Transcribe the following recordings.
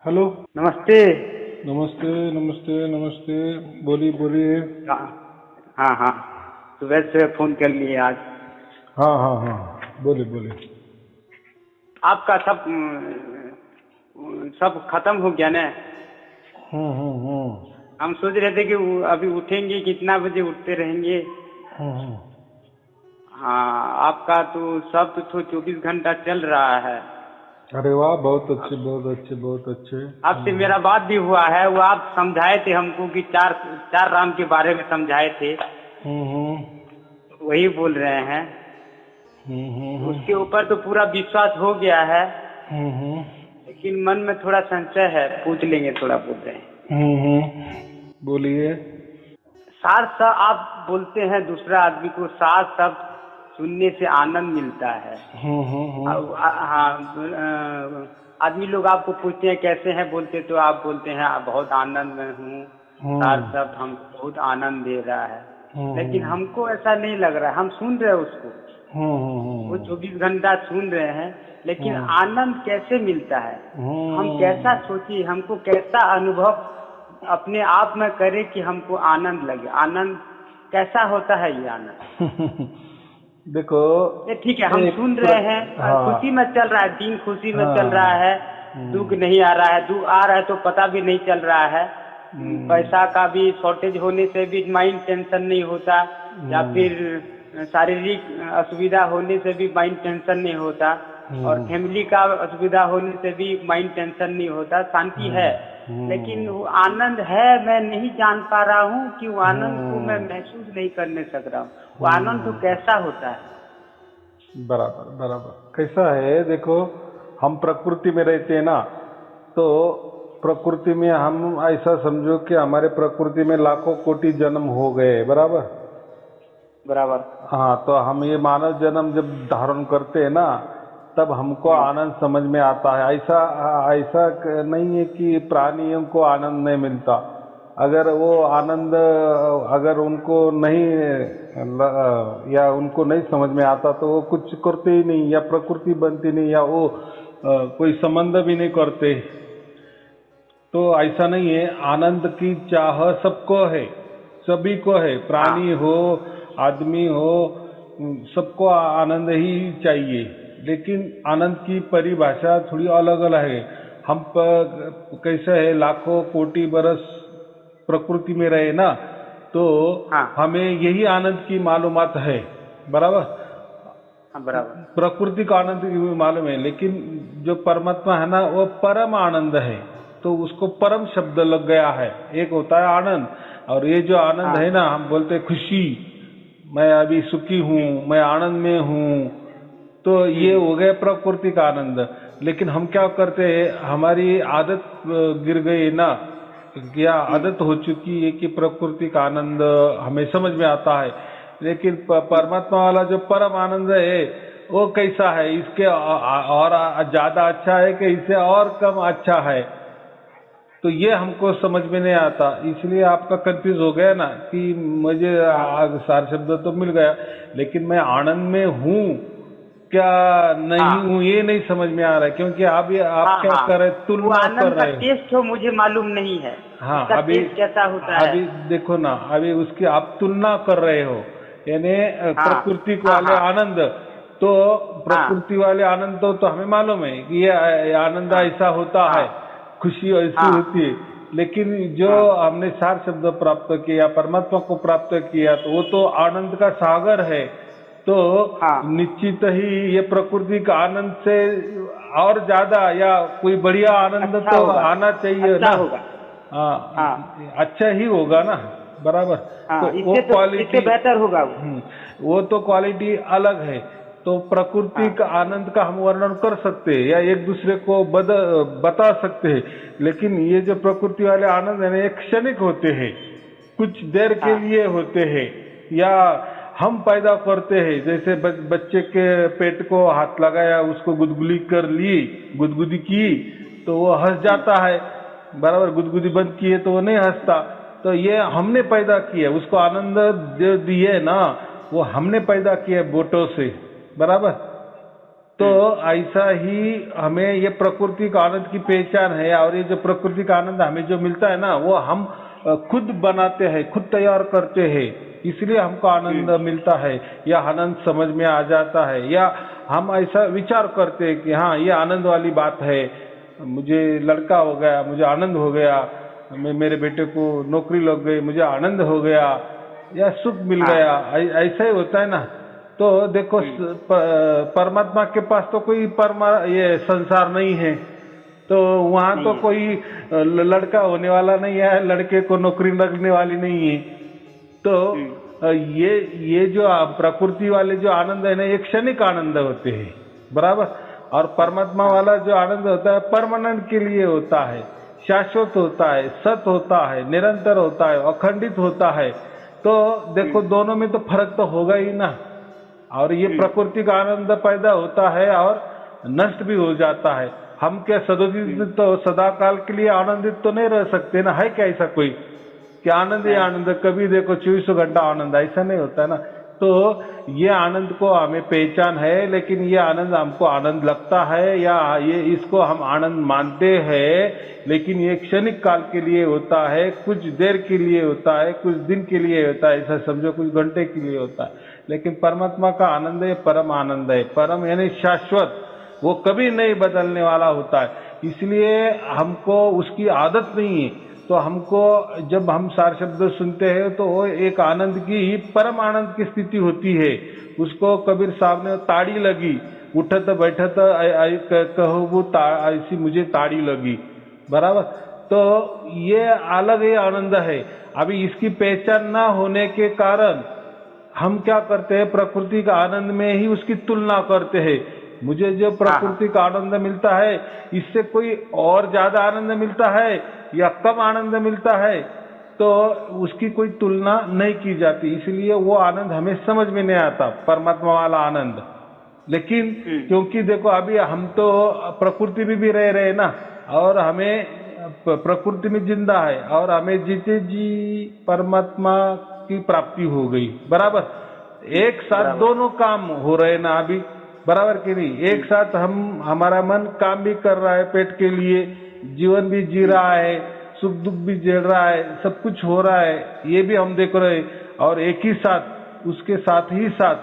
Hello. नमस्ते। नमस्ते नमस्ते नमस्ते। बोलिए बोलिए। हाँ हाँ हाँ, सुबह से फोन कर लिए आज। हाँ हाँ हाँ, बोलिए बोलिए। आपका सब खत्म हो गया ना। हम्म। हम सोच रहे थे कि अभी उठेंगे, कितना बजे उठते रहेंगे। हम्म। हाँ, आपका तो सब तो 24 घंटा चल रहा है। अरे वाह, बहुत अब अच्छे बहुत अच्छे बहुत अच्छे। आपसे मेरा बात भी हुआ है, वो आप समझाए थे हमको कि चार चार राम के बारे में समझाए थे। हम्म वही बोल रहे हैं। तो हम्म। उसके ऊपर तो पूरा विश्वास हो गया है, हम्म लेकिन मन में थोड़ा संशय है, पूछ लेंगे थोड़ा, बोल रहे हैं। बोलिए। सार सा आप बोलते हैं दूसरा आदमी को सार शब्द सुनने से आनंद मिलता है। हाँ, आदमी लोग आपको पूछते हैं कैसे हैं, बोलते तो आप बोलते हैं बहुत आनंद में हूँ। सार हम्म शब्द हमको बहुत आनंद दे रहा है। लेकिन हम्म हमको ऐसा नहीं लग रहा है, हम सुन रहे हैं उसको, वो हम्म 24 घंटा सुन रहे हैं, लेकिन हम्म आनंद कैसे मिलता है। हम कैसा हम्म सोचिए, हमको कैसा अनुभव अपने आप में करे कि हमको आनंद लगे। आनंद कैसा होता है ये आनंद। देखो। ये ठीक है, हम सुन रहे हैं, खुशी हाँ में चल रहा है, दिन खुशी में चल रहा हाँ। है। दुख नहीं आ रहा है, दुख आ रहा है तो पता भी नहीं चल रहा है। हम्म पैसा का भी शॉर्टेज होने से भी माइंड टेंशन नहीं होता, या हम्म फिर शारीरिक असुविधा होने से भी माइंड टेंशन नहीं होता, और हम्म फैमिली का असुविधा होने से भी माइंड टेंशन नहीं होता, शांति है। लेकिन वो आनंद है, मैं नहीं जान पा रहा हूँ कि वो आनंद को मैं हम्म महसूस नहीं करने सक रहा हूँ। वो आनंद तो हम्म। कैसा होता है। बराबर बराबर। कैसा है देखो, हम प्रकृति में रहते हैं ना, तो प्रकृति में हम ऐसा समझो कि हमारे प्रकृति में लाखों कोटि जन्म हो गए, बराबर। बराबर। हाँ, तो हम ये मानव जन्म जब धारण करते हैं ना, तब हमको हम्म। आनंद समझ में आता है। ऐसा ऐसा नहीं है कि प्राणियों को आनंद नहीं मिलता। अगर वो आनंद अगर उनको नहीं या उनको नहीं समझ में आता तो वो कुछ करते ही नहीं, या प्रकृति बनती नहीं, या वो कोई संबंध भी नहीं करते। तो ऐसा नहीं है, आनंद की चाह सबको है, सभी को है, हाँ प्राणी हो आदमी हो, सबको आनंद ही चाहिए। लेकिन आनंद की परिभाषा थोड़ी अलग अलग है। हम कैसे है, लाखों कोटि बरस प्रकृति में रहे ना, तो हाँ हमें यही आनंद की मालूमात है, बराबर। हाँ। बराबर। प्रकृति का आनंद भी मालूम है, लेकिन जो परमात्मा है ना, वो परम आनंद है। तो उसको परम शब्द लग गया है। एक होता है आनंद, और ये जो आनंद हाँ है ना, हम बोलते हैं खुशी, मैं अभी सुखी हूँ, मैं आनंद में हूँ, तो ये हम्म। हो गया प्रकृति का आनंद। लेकिन हम क्या करते हैं, हमारी आदत गिर गई ना, या हम्म। आदत हो चुकी है कि प्रकृति का आनंद हमें समझ में आता है। लेकिन हम्म। परमात्मा वाला जो परम आनंद है, वो कैसा है, इसके और ज्यादा अच्छा है कि इससे और कम अच्छा है, तो ये हमको समझ में नहीं आता। इसलिए आपका कंफ्यूज हो गया ना कि मुझे हाँ सार शब्द तो मिल गया, लेकिन मैं आनंद में हूँ क्या नहीं हाँ हूँ ये नहीं समझ में आ रहा है। क्योंकि आप हाँ क्या हाँ। कर रहे, वो तुलना कर आनंद का रहे हो। टेस्ट हो मुझे मालूम नहीं है, हाँ, उसका अभी टेस्ट कैसा होता है। अभी देखो ना, अभी उसकी आप तुलना कर रहे हो, यानी हाँ प्रकृति हाँ वाले हाँ आनंद। तो हाँ प्रकृति वाले आनंद तो हमें मालूम है कि ये आनंद हाँ ऐसा होता हाँ है, खुशी ऐसी हाँ होती है। लेकिन जो हाँ हमने सार शब्द प्राप्त किया, परमात्मा को प्राप्त किया, तो वो तो आनंद का सागर है। तो हाँ। निश्चित ही ये प्रकृति का आनंद से और ज्यादा या कोई बढ़िया आनंद अच्छा तो होगा। आना चाहिए अच्छा ना। होगा। हाँ, हाँ अच्छा ही होगा ना, बराबर। तो हाँ, वो इससे क्वालिटी, बेहतर होगा वो। वो तो क्वालिटी अलग है। तो प्रकृति हाँ का आनंद का हम वर्णन कर सकते हैं, या एक दूसरे को बता सकते हैं। लेकिन ये जो प्रकृति वाले आनंद है ना, ये क्षणिक होते हैं, कुछ देर के हाँ लिए होते हैं, या हम पैदा करते हैं। जैसे बच्चे के पेट को हाथ लगाया, उसको गुदगुदी कर ली, गुदगुदी की, तो वो हंस जाता है, बराबर। गुदगुदी बंद की है तो वो नहीं हंसता। तो ये हमने पैदा किया, उसको आनंद जो दिए ना, वो हमने पैदा किया बोटों से, बराबर। तो ऐसा ही हमें ये प्रकृति का आनंद की पहचान है। और ये जो प्रकृति का आनंद हमें जो मिलता है ना, वो हम खुद बनाते हैं, खुद तैयार करते हैं, इसलिए हमको आनंद मिलता है, या आनंद समझ में आ जाता है, या हम ऐसा विचार करते हैं कि हाँ ये आनंद वाली बात है, मुझे लड़का हो गया, मुझे आनंद हो गया, मेरे बेटे को नौकरी लग गई, मुझे आनंद हो गया, या सुख मिल गया, ऐसा ही होता है ना। तो देखो परमात्मा के पास तो कोई ये संसार नहीं है, तो वहाँ तो कोई लड़का होने वाला नहीं है, लड़के को नौकरी लगने वाली नहीं है। तो ये जो प्रकृति वाले जो आनंद है ना, ये क्षणिक आनंद होते हैं, बराबर। और परमात्मा वाला जो आनंद होता है परमानेंट के लिए होता है, शाश्वत होता है, सत होता है, निरंतर होता है, अखंडित होता है। तो देखो दोनों में तो फर्क तो होगा ही ना। और ये प्रकृति का आनंद पैदा होता है और नष्ट भी हो जाता है। हम क्या सदोदित तो सदा काल के लिए आनंदित तो नहीं रह सकते ना, है क्या ऐसा कोई कि आनंद ही आनंद, कभी देखो 24 घंटा आनंद, ऐसा नहीं होता है ना। तो ये आनंद को हमें पहचान है, लेकिन ये आनंद हमको आनंद लगता है, या ये इसको हम आनंद मानते हैं, लेकिन ये क्षणिक काल के लिए होता है, कुछ देर के लिए होता है, कुछ दिन के लिए होता है, ऐसा समझो कुछ घंटे के लिए होता है। लेकिन परमात्मा का आनंद है, परम आनंद है, परम यानी शाश्वत, वो कभी नहीं बदलने वाला होता है। इसलिए हमको उसकी आदत नहीं है। तो हमको जब हम सार शब्द सुनते हैं तो वो एक आनंद की, परम आनंद की स्थिति होती है। उसको कबीर साहब ने ताड़ी लगी, उठत बैठत कहो ऐसी मुझे ताड़ी लगी, बराबर। तो ये अलग ही आनंद है। अभी इसकी पहचान ना होने के कारण हम क्या करते हैं, प्रकृति का आनंद में ही उसकी तुलना करते हैं। मुझे जो प्रकृति का आनंद मिलता है, इससे कोई और ज्यादा आनंद मिलता है या कम आनंद मिलता है, तो उसकी कोई तुलना नहीं की जाती। इसलिए वो आनंद हमें समझ में नहीं आता, परमात्मा वाला आनंद। लेकिन क्योंकि देखो अभी हम तो प्रकृति में भी रह रहे ना, और हमें प्रकृति में जिंदा है, और हमें जीते जी परमात्मा की प्राप्ति हो गई, बराबर। एक साथ दोनों काम हो रहे ना अभी, बराबर कि नहीं। एक साथ हमारा मन काम भी कर रहा है पेट के लिए, जीवन भी जी रहा है, सुख दुख भी झेल रहा है, सब कुछ हो रहा है, ये भी हम देख रहे हैं। और एक ही साथ, उसके साथ ही साथ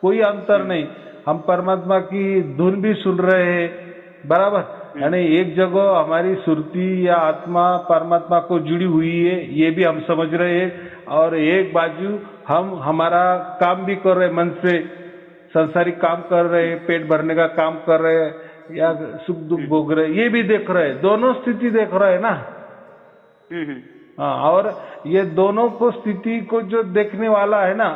कोई अंतर नहीं, हम परमात्मा की धुन भी सुन रहे हैं, बराबर। यानी एक जगह हमारी सुरती या आत्मा परमात्मा को जुड़ी हुई है, ये भी हम समझ रहे हैं। और एक बाजू हम हमारा काम भी कर रहे हैं, मन से संसारिक काम कर रहे हैं, पेट भरने का काम कर रहे हैं, या सुख दुख भोग रहे, ये भी देख रहे हैं, दोनों स्थिति देख रहे हैं ना। हाँ, और ये दोनों को स्थिति को जो देखने वाला है ना,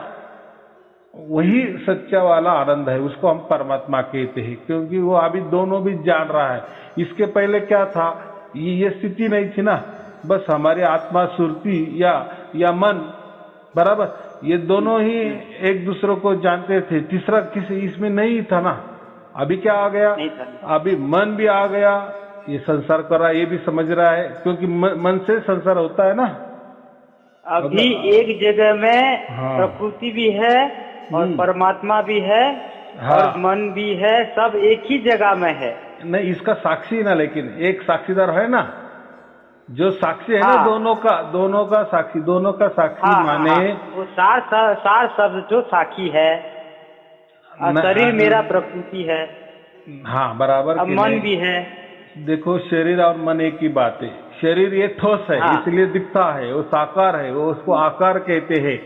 वही सच्चा वाला आनंद है, उसको हम परमात्मा कहते हैं, क्योंकि वो अभी दोनों भी जान रहा है। इसके पहले क्या था, ये स्थिति नहीं थी ना, बस हमारी आत्मा सुरती या मन, बराबर, ये दोनों ही एक दूसरे को जानते थे, तीसरा किसी इसमें नहीं था ना। अभी क्या आ गया, अभी मन भी आ गया, ये संसार कर रहा है, ये भी समझ रहा है, क्योंकि मन से संसार होता है ना। अभी एक जगह में प्रकृति भी है और परमात्मा भी है, और मन भी है, सब एक ही जगह में है। नहीं, इसका साक्षी ना, लेकिन एक साक्षीदार है ना, जो साक्षी है ना, दोनों का साक्षी, दोनों का साक्षी माने वो सार शब्द जो साक्षी है। शरीर मेरा प्रकृति है, हाँ बराबर, अब मन भी है। देखो शरीर और मन एक ही बात है। शरीर ये ठोस है, इसलिए दिखता है, वो साकार है, वो उसको आकार कहते हैं।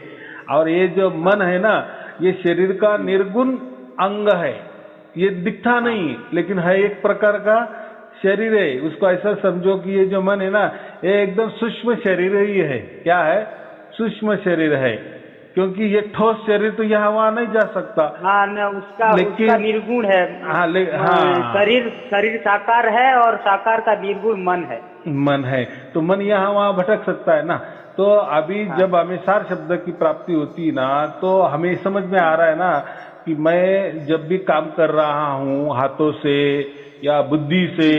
और ये जो मन है ना, ये शरीर का निर्गुण अंग है, ये दिखता नहीं, लेकिन है एक प्रकार का शरीर है। उसको ऐसा समझो कि ये जो मन है ना, ये एकदम सूक्ष्म शरीर ही है। क्या है, सूक्ष्म शरीर है, क्योंकि ये ठोस शरीर तो यहाँ वहाँ नहीं जा सकता। हाँ न, उसका निर्गुण है। शरीर साकार है, और साकार का निर्गुण मन है। तो मन यहाँ वहाँ भटक सकता है ना। तो अभी जब हमें सार शब्द की प्राप्ति होती ना, तो हमें समझ में आ रहा है ना कि मैं जब भी काम कर रहा हूँ हाथों से या बुद्धि से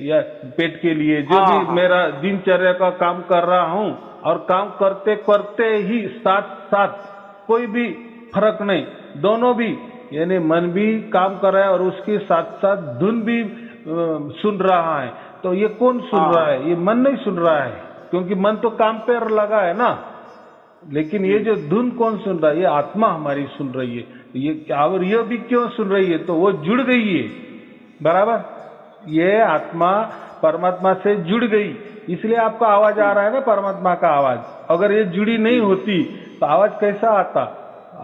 या पेट के लिए, जो भी मेरा दिनचर्या का काम कर रहा हूँ, और काम करते करते ही साथ साथ कोई भी फर्क नहीं, दोनों भी यानी मन भी काम कर रहा है और उसके साथ साथ धुन भी सुन रहा है, तो ये कौन सुन रहा है? ये मन नहीं सुन रहा है, क्योंकि मन तो काम पर लगा है ना। लेकिन ये जो धुन कौन सुन रहा है? ये आत्मा हमारी सुन रही है। ये और ये भी क्यों सुन रही है? तो वो जुड़ गई है, बराबर। ये आत्मा परमात्मा से जुड़ गई, इसलिए आपका आवाज आ रहा है ना, परमात्मा का आवाज। अगर ये जुड़ी नहीं होती तो आवाज कैसा आता?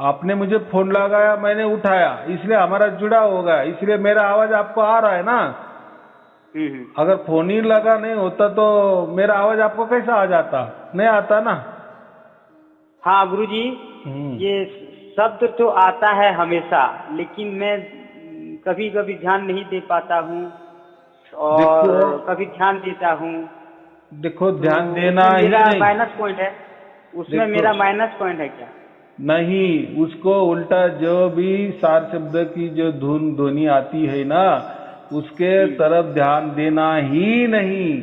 आपने मुझे फोन लगाया, मैंने उठाया, इसलिए हमारा जुड़ा होगा, इसलिए मेरा आवाज आपको आ रहा है ना। अगर फोन ही लगा नहीं होता तो मेरा आवाज आपको कैसा आ जाता? नहीं आता ना। हाँ गुरुजी, ये शब्द तो आता है हमेशा, लेकिन मैं कभी कभी ध्यान नहीं दे पाता हूँ और कभी ध्यान देता हूँ। देखो, ध्यान देना ही मेरा नहीं, माइनस पॉइंट है उसमें। मेरा माइनस पॉइंट है क्या? नहीं, उसको उल्टा जो भी सार शब्द की जो धुन ध्वनि आती है ना, उसके तरफ ध्यान देना ही नहीं,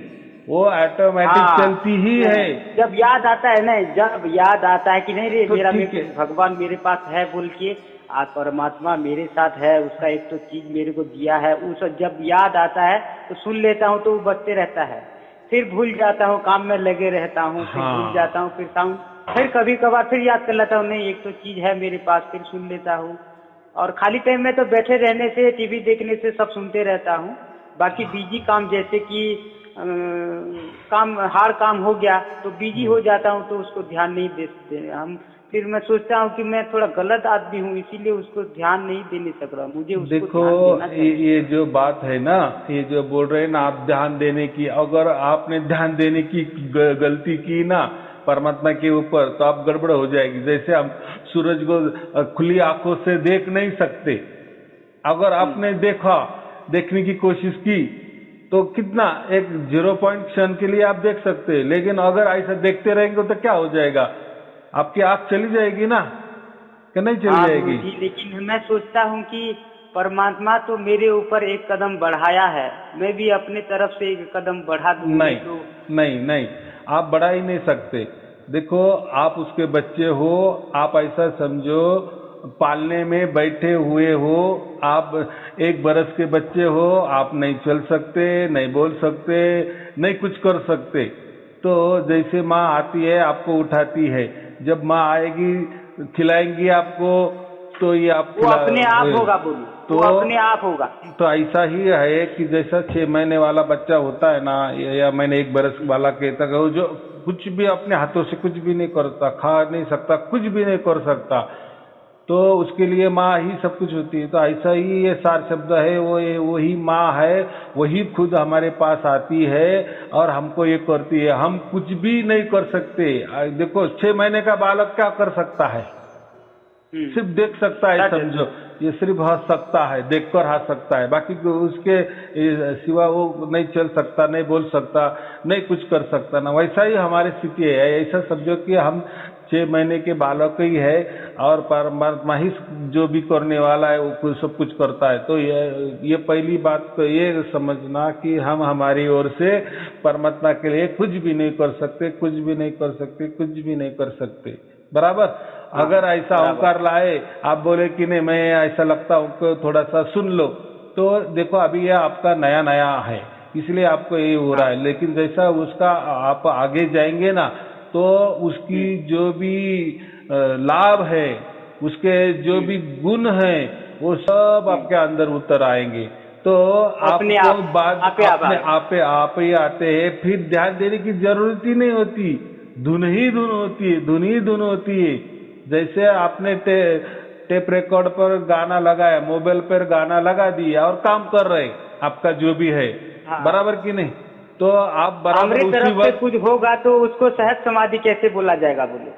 वो ऑटोमेटिक चलती ही है। जब याद आता है ना, जब याद आता है कि नहीं रे तो मेरा भगवान मेरे पास है बोल के, आज परमात्मा मेरे साथ है, उसका एक तो चीज मेरे को दिया है, उस जब याद आता है तो सुन लेता हूँ, तो वो बजते रहता है। फिर भूल जाता हूँ, काम में लगे रहता हूँ, फिर भूल जाता हूँ, फिर साउंड, फिर कभी कभार फिर याद कर लेता हूँ, नहीं एक तो चीज है मेरे पास, फिर सुन लेता हूँ। और खाली टाइम में तो बैठे रहने से, टीवी देखने से सब सुनते रहता हूँ। बाकी बिजी काम, जैसे कि काम हार्ड काम हो गया तो बिजी हो जाता हूँ, तो उसको ध्यान नहीं देते हम। फिर मैं सोचता हूँ कि मैं थोड़ा गलत आदमी हूँ, इसीलिए उसको ध्यान नहीं देने सक रहा। मुझे उसको देखो, ध्यान देना चाहिए। ये जो बात है ना, ये जो बोल रहे हैं ना आप ध्यान देने की, अगर आपने ध्यान देने की गलती की ना परमात्मा के ऊपर, तो आप गड़बड़ हो जाएगी। जैसे हम सूरज को खुली आंखों से देख नहीं सकते, अगर आपने देखने की कोशिश की तो कितना एक 0 पॉइंट क्षण के लिए आप देख सकते हैं, लेकिन अगर ऐसा देखते रहेंगे तो क्या हो जाएगा? आपकी आंख चली जाएगी ना, कि नहीं चली जाएगी? लेकिन मैं सोचता हूँ कि परमात्मा तो मेरे ऊपर एक कदम बढ़ाया है, मैं भी अपने तरफ से एक कदम बढ़ा दूँ। नहीं, तो नहीं, आप बढ़ा ही नहीं सकते। देखो, आप उसके बच्चे हो, आप ऐसा समझो, पालने में बैठे हुए हो, आप 1 बरस के बच्चे हो, आप नहीं चल सकते, नहीं बोल सकते, नहीं कुछ कर सकते। तो जैसे माँ आती है, आपको उठाती है, जब माँ आएगी खिलाएंगी आपको, तो ये आप वो अपने आप होगा, बोलो तो अपने आप होगा। तो ऐसा ही है कि जैसा 6 महीने वाला बच्चा होता है ना, या मैंने 1 बरस वाला कहता है, जो कुछ भी अपने हाथों से कुछ भी नहीं करता, खा नहीं सकता, कुछ भी नहीं कर सकता, तो उसके लिए माँ ही सब कुछ होती है। तो ऐसा ही ये सार शब्द है, वही माँ है, वही खुद हमारे पास आती है और हमको ये करती है। हम कुछ भी नहीं कर सकते। देखो, 6 महीने का बालक क्या कर सकता है? सिर्फ देख सकता है, समझो, ये सिर्फ हंस सकता है, देखकर हंस सकता है, बाकी उसके सिवा वो नहीं चल सकता, नहीं बोल सकता, नहीं कुछ कर सकता ना। वैसा ही हमारी स्थिति है। ऐसा समझो कि हम 6 महीने के बालक ही है और परमात्मा ही जो भी करने वाला है वो सब कुछ करता है। तो ये पहली बात तो ये समझना कि हम हमारी ओर से परमात्मा के लिए कुछ भी नहीं कर सकते, कुछ भी नहीं कर सकते, कुछ भी नहीं कर सकते, बराबर। अगर ऐसा ओंकार लाए, आप बोले कि नहीं मैं ऐसा लगता हूँ थोड़ा सा सुन लो, तो देखो अभी ये आपका नया नया है, इसलिए आपको ये हो रहा है। लेकिन जैसा उसका आप आगे जाएंगे ना, तो उसकी जो भी लाभ है, उसके जो भी गुण है, वो सब आपके अंदर उतर आएंगे। तो आपको बात अपने आप ही आते हैं, फिर ध्यान देने की जरूरत ही नहीं होती। धुन ही धुन होती है, धुन ही धुन होती है। जैसे आपने टेप रिकॉर्ड पर गाना लगाया, मोबाइल पर गाना लगा दिया और काम कर रहे आपका जो भी है, बराबर कि नहीं? तो आप बराबर उसी वक्त कुछ होगा तो उसको सहज समाधि कैसे बोला जाएगा, बोलो?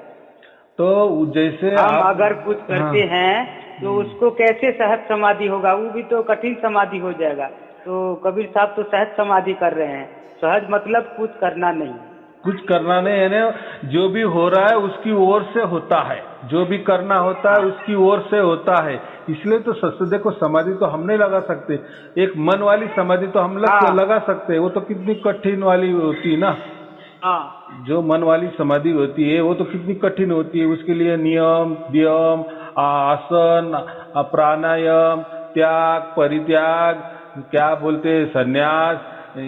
तो जैसे हम अगर कुछ करते हैं तो उसको कैसे सहज समाधि होगा? वो भी तो कठिन समाधि हो जाएगा। तो कबीर साहब तो सहज समाधि कर रहे हैं। सहज मतलब कुछ करना नहीं, कुछ करना नहीं है ना, जो भी हो रहा है उसकी ओर से होता है, जो भी करना होता है उसकी ओर से होता है। इसलिए तो सस्ते, देखो समाधि तो हम नहीं लगा सकते, एक मन वाली समाधि तो हम लगा सकते हैं, वो तो कितनी कठिन वाली होती है ना। जो मन वाली समाधि होती है वो तो कितनी कठिन होती है, उसके लिए नियम, व्यायाम आसन, प्राणायाम, त्याग, परित्याग, क्या बोलते हैं, संन्यास,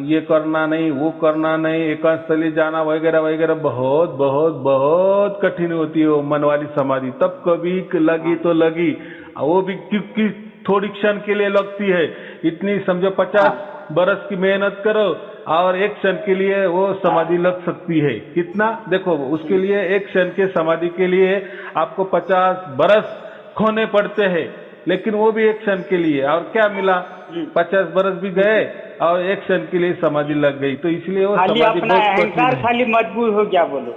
ये करना नहीं, वो करना नहीं, एकांत स्थली जाना वगैरह वगैरह, बहुत बहुत बहुत कठिन होती है वो मन वाली समाधि। तब कभी लगी तो लगी, वो भी क्योंकि थोड़ी क्षण के लिए लगती है। इतनी समझो 50 बरस की मेहनत करो और एक क्षण के लिए वो समाधि लग सकती है। कितना, देखो उसके लिए एक क्षण के समाधि के लिए आपको 50 बरस खोने पड़ते हैं, लेकिन वो भी एक क्षण के लिए। और क्या मिला, 50 बरस भी गए और एक क्षण के लिए समाधि लग गई। तो इसलिए वो खाली समाधि अपना बहुत अहंकार कठिन है। खाली मजबूत हो गया, बोलो,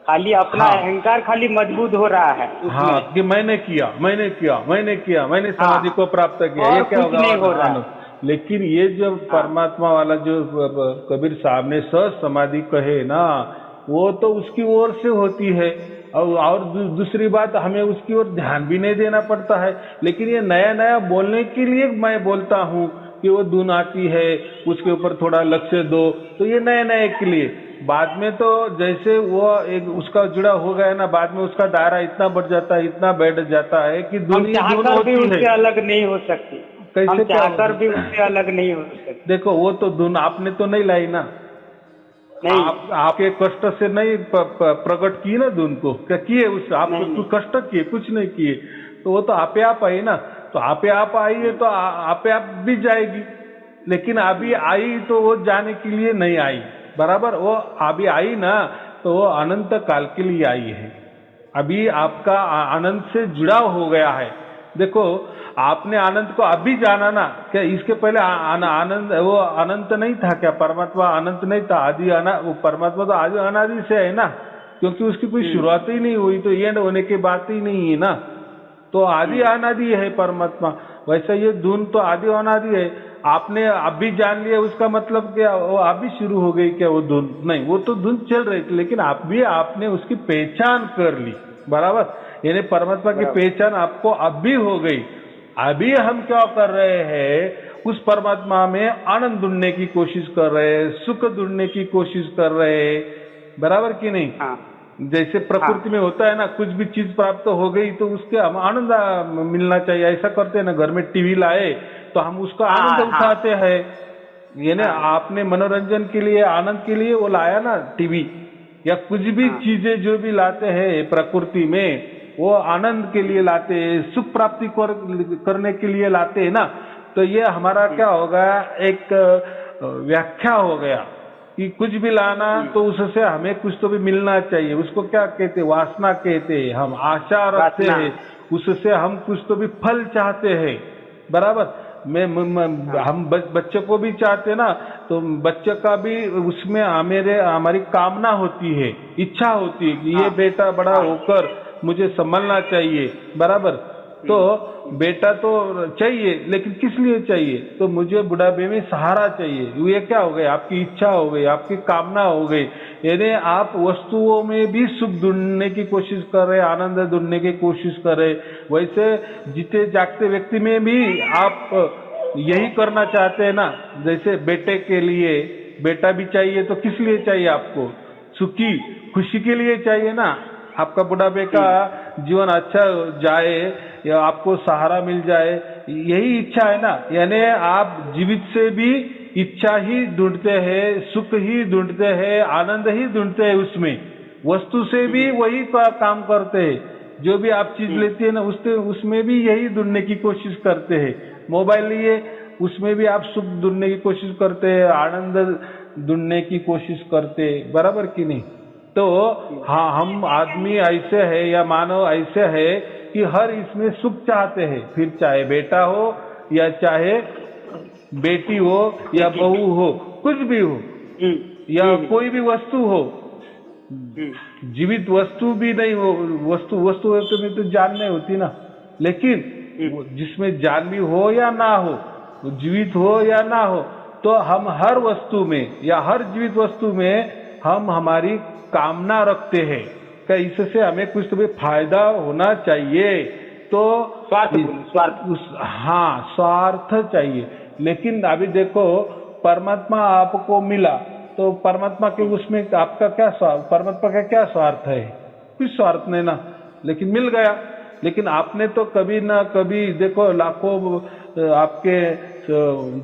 खाली अपना हाँ अहंकार खाली मजबूत हो रहा है हाँ, उसमें। कि मैंने किया, मैंने किया, मैंने किया, मैंने समाधि हाँ, को प्राप्त किया, ये और क्या कुछ होगा, नहीं हो रहा है। आनंद। लेकिन ये जो हाँ, परमात्मा वाला जो कबीर साहब ने सहज समाधि कहे ना, वो तो उसकी ओर से होती है। और दूसरी बात, हमें उसकी ओर ध्यान भी नहीं देना पड़ता है। लेकिन ये नया नया बोलने के लिए मैं बोलता हूँ कि वो धुन आती है, उसके ऊपर थोड़ा लक्ष्य दो, तो ये नए नए के लिए। बाद में तो जैसे वो एक उसका जुड़ा हो गया ना, बाद में उसका दायरा इतना बढ़ जाता है, इतना बैठ जाता है कि हम दुनिया धुन चाहकर भी होती है। उससे अलग नहीं हो सकते। हम कैसे, क्या चाहकर भी उससे अलग नहीं हो सकते। देखो वो तो धुन आपने तो नहीं लाई ना, नहीं आपके कष्ट से नहीं प्रकट की ना धुन को, क्या किए उस, आप नहीं कुछ नहीं। कष्ट किए, कुछ नहीं किए। तो वो तो आपे आप आई ना, तो आपे आप आई है तो आपे आप भी जाएगी। लेकिन अभी आई तो वो जाने के लिए नहीं आई, बराबर। वो अभी आई ना, तो वो अनंत काल के लिए आई है। अभी आपका आनंद से जुड़ाव हो गया है। देखो आपने आनंद को अभी जाना ना, क्या इसके पहले आनंद वो अनंत नहीं था क्या? परमात्मा अनंत नहीं था, आदि वो परमात्मा तो आदि अनादि से है ना, क्योंकि उसकी कोई शुरुआत ही नहीं हुई, तो एंड होने की बात ही नहीं है ना। तो आदि अनादि है परमात्मा। वैसे ये धुन तो आदि अनादि है। आपने अभी जान लिया, उसका मतलब क्या वो अभी शुरू हो गई क्या वो धुन? नहीं, वो तो धुन चल रही थी, लेकिन आपने उसकी पहचान कर ली, बराबर। यानी परमात्मा की पहचान आपको अभी हो गई। अभी हम क्या कर रहे हैं, उस परमात्मा में आनंद ढूंढने की कोशिश कर रहे हैं, सुख ढूंढने की कोशिश कर रहे हैं, बराबर कि नहीं? हाँ जैसे प्रकृति में होता है ना, कुछ भी चीज प्राप्त हो गई तो उसके हम आनंद मिलना चाहिए, ऐसा करते हैं ना। घर में टीवी लाए तो हम उसका आनंद हाँ हाँ उठाते हैं। यानी हाँ आपने मनोरंजन के लिए, आनंद के लिए वो लाया ना टीवी, या कुछ भी हाँ चीजें जो भी लाते हैं प्रकृति में, वो आनंद के लिए लाते हैं, सुख प्राप्ति करने के लिए लाते हैं ना। तो ये हमारा क्या होगा, एक व्याख्या हो गया कि कुछ भी लाना तो उससे हमें कुछ तो भी मिलना चाहिए। उसको क्या कहते हैं? वासना कहते हैं। हम आशा रखते वासना। हैं, उससे हम कुछ तो भी फल चाहते हैं, बराबर। हम बच्चे को भी चाहते ना, तो बच्चे का भी उसमें हमारी कामना होती है, इच्छा होती है कि ये बेटा बड़ा होकर मुझे संभलना चाहिए, बराबर। तो बेटा तो चाहिए, लेकिन किस लिए चाहिए? तो मुझे बुढ़ापे में सहारा चाहिए। ये क्या हो गई? आपकी इच्छा हो गई, आपकी कामना हो गई। यानी आप वस्तुओं में भी सुख ढूंढने की कोशिश कर रहे, आनंद ढूंढने की कोशिश कर रहे। वैसे जीते जागते व्यक्ति में भी आप यही करना चाहते हैं ना। जैसे बेटे के लिए, बेटा भी चाहिए तो किस लिए चाहिए आपको? सुखी खुशी के लिए चाहिए ना। आपका बुढ़ापे का जीवन अच्छा जाए, या आपको सहारा मिल जाए, यही इच्छा है ना। यानी आप जीवित से भी इच्छा ही ढूंढते हैं, सुख ही ढूंढते हैं, आनंद ही ढूंढते हैं उसमें। वस्तु से भी वही काम करते हैं। जो भी आप चीज लेते हैं ना, उसमें भी यही ढूंढने की कोशिश करते हैं। मोबाइल लिए, उसमें भी आप सुख ढूंढने की कोशिश करते हैं, आनंद ढूंढने की कोशिश करते हैं, बराबर कि नहीं? तो हाँ, हम आदमी ऐसे है या मानव ऐसे है कि हर इसमें सुख चाहते हैं। फिर चाहे बेटा हो या चाहे बेटी हो या बहू हो, कुछ भी हो, या कोई भी वस्तु हो, जीवित वस्तु भी नहीं हो, वस्तु तो जान नहीं होती ना। लेकिन जिसमें जान भी हो या ना हो, जीवित हो या ना हो, तो हम हर वस्तु में या हर जीवित वस्तु में हम हमारी कामना रखते हैं कि इससे हमें कुछ तो भी फायदा होना चाहिए। तो हाँ, स्वार्थ चाहिए। लेकिन अभी देखो, परमात्मा आपको मिला तो परमात्मा के उसमें आपका क्या स्वार्थ? परमात्मा का क्या स्वार्थ है? कुछ स्वार्थ नहीं ना। लेकिन मिल गया लेकिन आपने तो कभी ना कभी देखो, लाखों आपके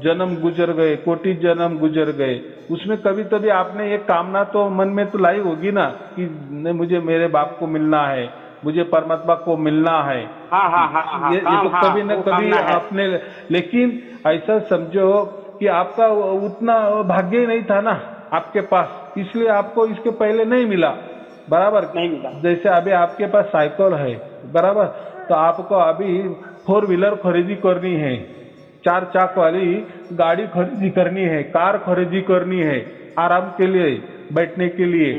जन्म गुजर गए, कोटि जन्म गुजर गए, उसमें कभी कभी आपने एक कामना तो मन में तो लाई होगी ना कि नहीं, मुझे मेरे बाप को मिलना है, मुझे परमात्मा को मिलना है। हाँ हाँ हाँ हाँ, ये तो कभी न वो कभी कामना है। आपने, लेकिन ऐसा समझो कि आपका उतना भाग्य ही नहीं था ना आपके पास, इसलिए आपको इसके पहले नहीं मिला। बराबर, नहीं मिला। जैसे अभी आपके पास साइकिल है, बराबर, तो आपको अभी 4 व्हीलर खरीदी करनी है, 4 चाक वाली गाड़ी खरीदी करनी है, कार खरीदी करनी है आराम के लिए, बैठने के लिए,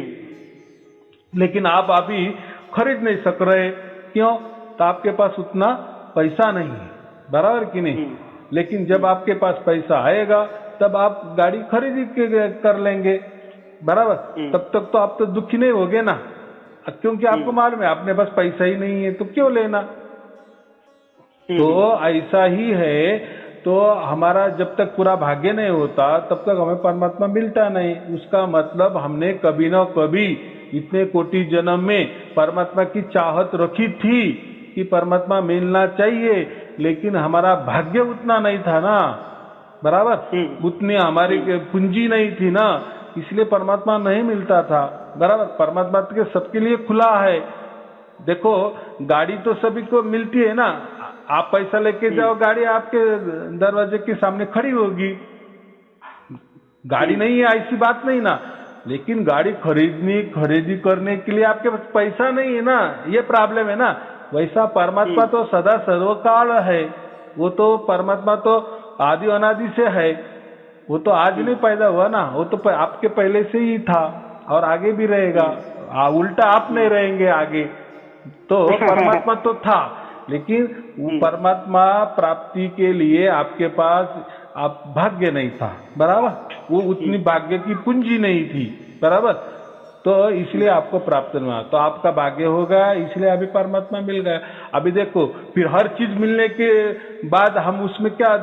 लेकिन आप अभी खरीद नहीं सक रहे। क्यों? तो आपके पास उतना पैसा नहीं है, बराबर कि नहीं। लेकिन जब आपके पास पैसा आएगा तब आप गाड़ी खरीदी कर लेंगे, बराबर। तब तक तो आप तो दुखी नहीं होगे ना, क्योंकि आपको मालूम है अपने पास पैसा ही नहीं है तो क्यों लेना। तो ऐसा ही है, तो हमारा जब तक पूरा भाग्य नहीं होता तब तक हमें परमात्मा मिलता नहीं। उसका मतलब हमने कभी न कभी इतने कोटि जन्म में परमात्मा की चाहत रखी थी कि परमात्मा मिलना चाहिए, लेकिन हमारा भाग्य उतना नहीं था ना, बराबर, उतनी हमारी पूंजी नहीं थी ना, इसलिए परमात्मा नहीं मिलता था, बराबर। परमात्मा के सबके लिए खुला है। देखो, गाड़ी तो सभी को मिलती है ना, आप पैसा लेके जाओ, गाड़ी आपके दरवाजे के सामने खड़ी होगी। गाड़ी नहीं है ऐसी बात नहीं ना, लेकिन गाड़ी खरीदी करने के लिए आपके पास पैसा नहीं है ना, ये प्रॉब्लम है ना। वैसा परमात्मा तो सदा सर्वकाल है, वो तो परमात्मा तो आदि अनादि से है, वो तो आज नहीं पैदा हुआ ना, वो तो आपके पहले से ही था और आगे भी रहेगा। उल्टा आप नहीं रहेंगे आगे, तो परमात्मा तो था, लेकिन परमात्मा प्राप्ति के लिए आपके पास आप भाग्य नहीं था, बराबर, वो उतनी भाग्य की पूंजी नहीं थी, बराबर, तो इसलिए आपको प्राप्त हुआ। तो आपका भाग्य हो गया, इसलिए अभी परमात्मा मिल गया। अभी देखो, फिर हर चीज मिलने के बाद हम उसमें क्या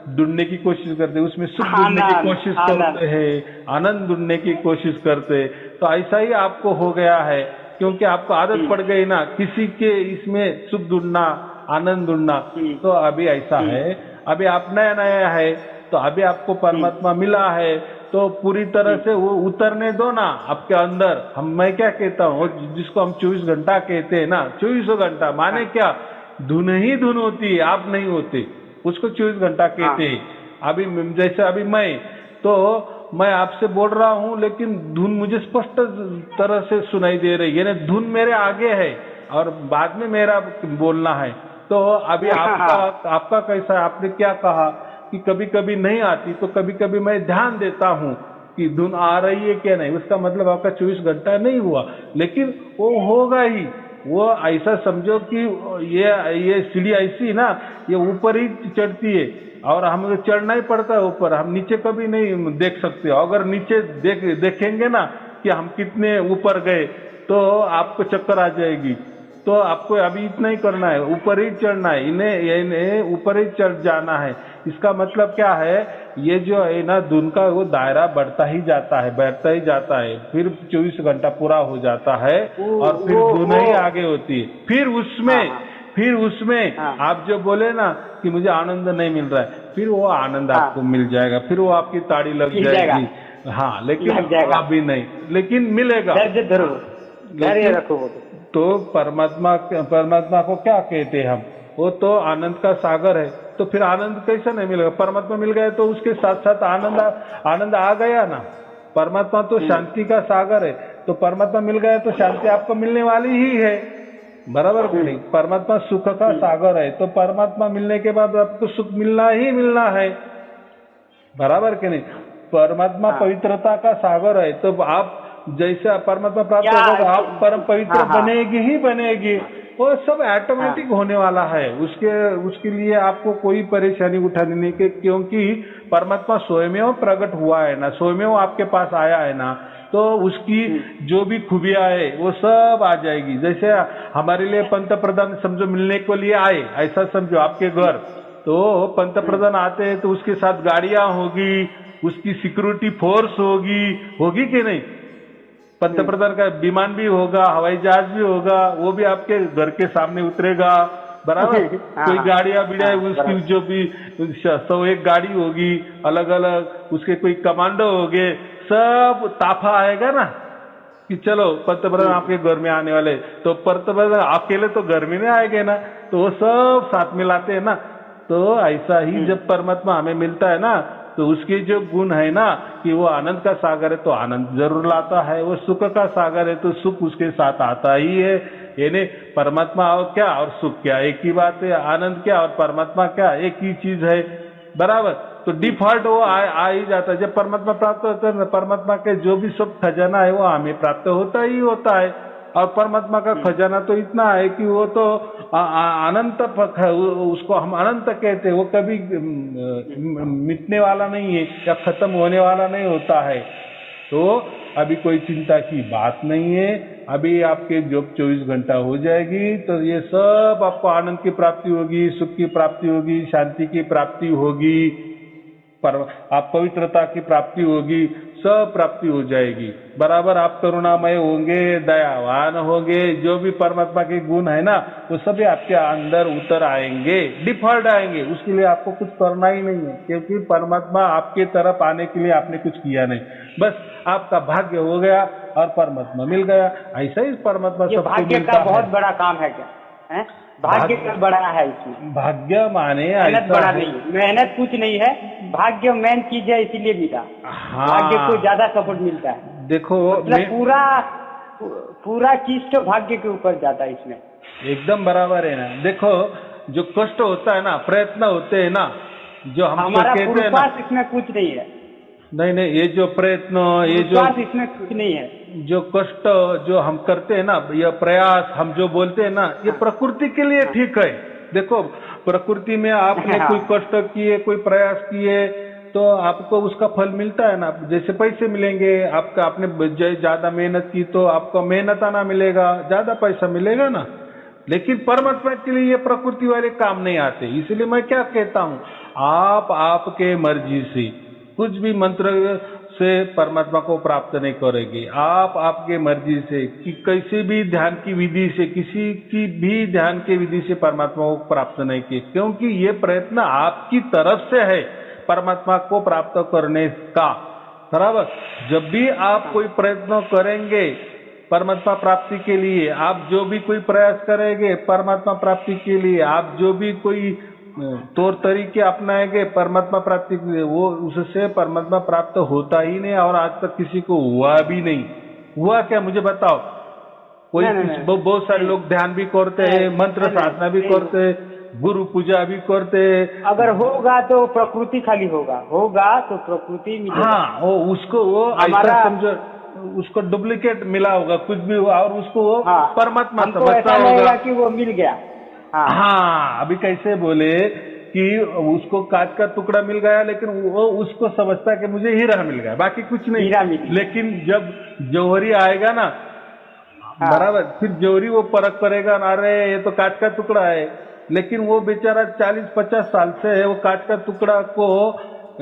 ढूंढने की कोशिश करते हैं, उसमें सुख ढूंढने की कोशिश करते हैं, आनंद ढूंढने की कोशिश करते। तो ऐसा ही आपको हो गया है, क्योंकि आपको आदत पड़ गई ना किसी के इसमें सुख ढूंढना, आनंद ढूंढना। तो अभी ऐसा है, अभी आप नया नया है, तो अभी आपको परमात्मा मिला है, तो पूरी तरह से वो उतरने दो ना आपके अंदर। मैं क्या कहता हूँ, जिसको हम 24 घंटा कहते हैं ना, 24 घंटा माने क्या, धुन ही धुन होती है, आप नहीं होते, उसको 24 घंटा कहते हैं। अभी जैसे अभी मैं आपसे बोल रहा हूँ, लेकिन धुन मुझे स्पष्ट तरह से सुनाई दे रही है, यानी धुन मेरे आगे है और बाद में मेरा बोलना है। तो अभी आपका कैसा है, आपने क्या कहा कि कभी कभी नहीं आती, तो कभी कभी मैं ध्यान देता हूँ कि धुन आ रही है क्या नहीं, उसका मतलब आपका 24 घंटा नहीं हुआ, लेकिन वो होगा ही। वो ऐसा समझो कि ये सीढ़ी ऐसी ना, ये ऊपर ही चढ़ती है और हमें चढ़ना ही पड़ता है ऊपर, हम नीचे कभी नहीं देख सकते। अगर नीचे देखेंगे ना कि हम कितने ऊपर गए, तो आपको चक्कर आ जाएगी। तो आपको अभी इतना ही करना है, ऊपर ही चढ़ना है, इन्हें ऊपर ही चढ़ जाना है। इसका मतलब क्या है, ये जो है ना धुन का वो दायरा बढ़ता ही जाता है, फिर 24 घंटा पूरा हो जाता है और फिर धुन ही आगे होती है। फिर उसमें आप जो बोले ना कि मुझे आनंद नहीं मिल रहा है, फिर वो आनंद आपको मिल जाएगा, फिर वो आपकी ताड़ी लग जाएगी। हाँ, लेकिन अभी नहीं, लेकिन मिलेगा। तो परमात्मा को क्या कहते हैं हम, वो तो आनंद का सागर है, तो फिर आनंद कैसे नहीं मिलेगा। परमात्मा मिल गया तो उसके साथ साथ आनंद आ गया ना। परमात्मा तो शांति का सागर है, तो परमात्मा मिल गया तो शांति आपको मिलने वाली ही है, बराबर कि नहीं। परमात्मा सुख का सागर है, तो परमात्मा मिलने के बाद आपको सुख मिलना ही मिलना है, बराबर कि नहीं। परमात्मा पवित्रता का सागर है, तो आप जैसे परमात्मा प्राप्त होगा, आप परम पवित्र बनेगी। वो सब ऑटोमेटिक होने वाला है, उसके लिए आपको कोई परेशानी उठानी नहीं के, क्योंकि परमात्मा स्वयं प्रकट हुआ है ना, स्वयं आपके पास आया है ना, तो उसकी जो भी खूबियां है वो सब आ जाएगी। जैसे हमारे लिए पंत प्रधान समझो मिलने को लिए आए, ऐसा समझो आपके घर, तो पंत प्रधान आते हैं तो उसके साथ गाड़ियां होगी, उसकी सिक्योरिटी फोर्स होगी कि नहीं। पंतप्रधान का विमान भी होगा, हवाई जहाज भी होगा, वो भी आपके घर के सामने उतरेगा, बराबर। कोई गाड़ियां बिड़िया उसकी जो भी 101 गाड़ी होगी अलग अलग, उसके कोई कमांडो होंगे, सब ताफा आएगा ना कि चलो पंतप्रधान आपके घर में आने वाले। तो पंतप्रधान अकेले तो घर में नहीं आएंगे ना, तो वो सब साथ में लाते हैं ना। तो ऐसा ही जब परमात्मा हमें मिलता है ना, तो उसके जो गुण है ना कि वो आनंद का सागर है तो आनंद जरूर लाता है, वो सुख का सागर है तो सुख उसके साथ आता ही है। यानी परमात्मा और क्या और सुख क्या एक ही बात है, आनंद क्या और परमात्मा क्या एक ही चीज है, बराबर। तो डिफॉल्ट वो आ ही जाता है। जब परमात्मा प्राप्त होता है, परमात्मा के जो भी सब खजाना है वो हमें प्राप्त होता ही होता है। और परमात्मा का खजाना तो इतना है कि वो तो अनंत है, उसको हम अनंत कहते हैं, वो कभी मिटने वाला नहीं है या खत्म होने वाला नहीं होता है। तो अभी कोई चिंता की बात नहीं है, अभी आपके जब 24 घंटा हो जाएगी तो ये सब आपको आनंद की प्राप्ति होगी, सुख की प्राप्ति होगी, शांति की प्राप्ति होगी, आप पवित्रता की प्राप्ति होगी, सब प्राप्ति हो जाएगी, बराबर। आप करुणामय होंगे, दयावान होंगे, जो भी परमात्मा के गुण है ना वो सभी आपके अंदर उतर आएंगे, डिफॉल्ट आएंगे। उसके लिए आपको कुछ करना ही नहीं है, क्योंकि परमात्मा आपके तरफ आने के लिए आपने कुछ किया नहीं, बस आपका भाग्य हो गया और परमात्मा मिल गया। ऐसा ही परमात्मा सबको मिलता है। भाग्य का बहुत बड़ा काम है क्या है? भाग्य का बड़ा है इसमें। भाग्य माने मेहनत बड़ा नहीं, मेहनत कुछ नहीं है, भाग्य मेन चीज है, इसीलिए मिला। हाँ, भाग्य को ज्यादा सपोर्ट मिलता है। देखो मतलब पूरा चीज तो भाग्य के ऊपर जाता है इसमें। एकदम बराबर है ना। देखो जो कष्ट होता है ना, प्रयत्न होते हैं ना, जो हम हमारा कहते हैं ना, इसमें कुछ नहीं है। नहीं, ये जो प्रयत्न, ये जो इसमें कुछ नहीं है, जो कष्ट जो हम करते हैं ना, यह प्रयास हम जो बोलते हैं ना, ये प्रकृति के लिए ठीक है। देखो प्रकृति में आपने कोई कष्ट किए, कोई प्रयास किए, तो आपको उसका फल मिलता है ना। जैसे पैसे मिलेंगे, आपका आपने ज्यादा मेहनत की तो आपको मेहनताना मिलेगा, ज्यादा पैसा मिलेगा ना। लेकिन परमात्मा के लिए ये प्रकृति वाले काम नहीं आते। इसलिए मैं क्या कहता हूँ, आप आपके मर्जी से कुछ भी मंत्र से परमात्मा को प्राप्त नहीं करेंगे। आप आपके मर्जी से कि किसी भी ध्यान की विधि से, किसी की भी ध्यान की विधि से परमात्मा को प्राप्त नहीं किए, क्योंकि ये प्रयत्न आपकी तरफ से है परमात्मा को प्राप्त करने का, बराबर। जब भी आप कोई प्रयत्न करेंगे परमात्मा प्राप्ति के लिए, आप जो भी कोई प्रयास करेंगे परमात्मा प्राप्ति के लिए, आप जो भी कोई तौर तरीके अपनाएंगे परमात्मा प्राप्ति के लिए, वो उससे परमात्मा प्राप्त होता ही नहीं। और आज तक किसी को हुआ भी नहीं। हुआ क्या मुझे बताओ? कोई बहुत सारे लोग ध्यान भी करते हैं, मंत्र साधना भी करते हैं, गुरु पूजा भी करते हैं। अगर होगा तो प्रकृति खाली होगा तो प्रकृति मिलेगा। हाँ, वो उसको वो ऐसा समझो, उसको डुप्लीकेट मिला होगा कुछ भी हुआ, और उसको वो परमात्मा समझता होगा कि वो मिल गया। हाँ, अभी कैसे बोले कि उसको कांच का टुकड़ा मिल गया, लेकिन वो उसको समझता कि मुझे हीरा मिल गया, बाकी कुछ नहीं। लेकिन जब जौहरी आएगा ना, बराबर, फिर जौहरी वो परख करेगा ना, अरे ये तो कांच का टुकड़ा है। लेकिन वो बेचारा 40-50 साल से है, वो कांच का टुकड़ा को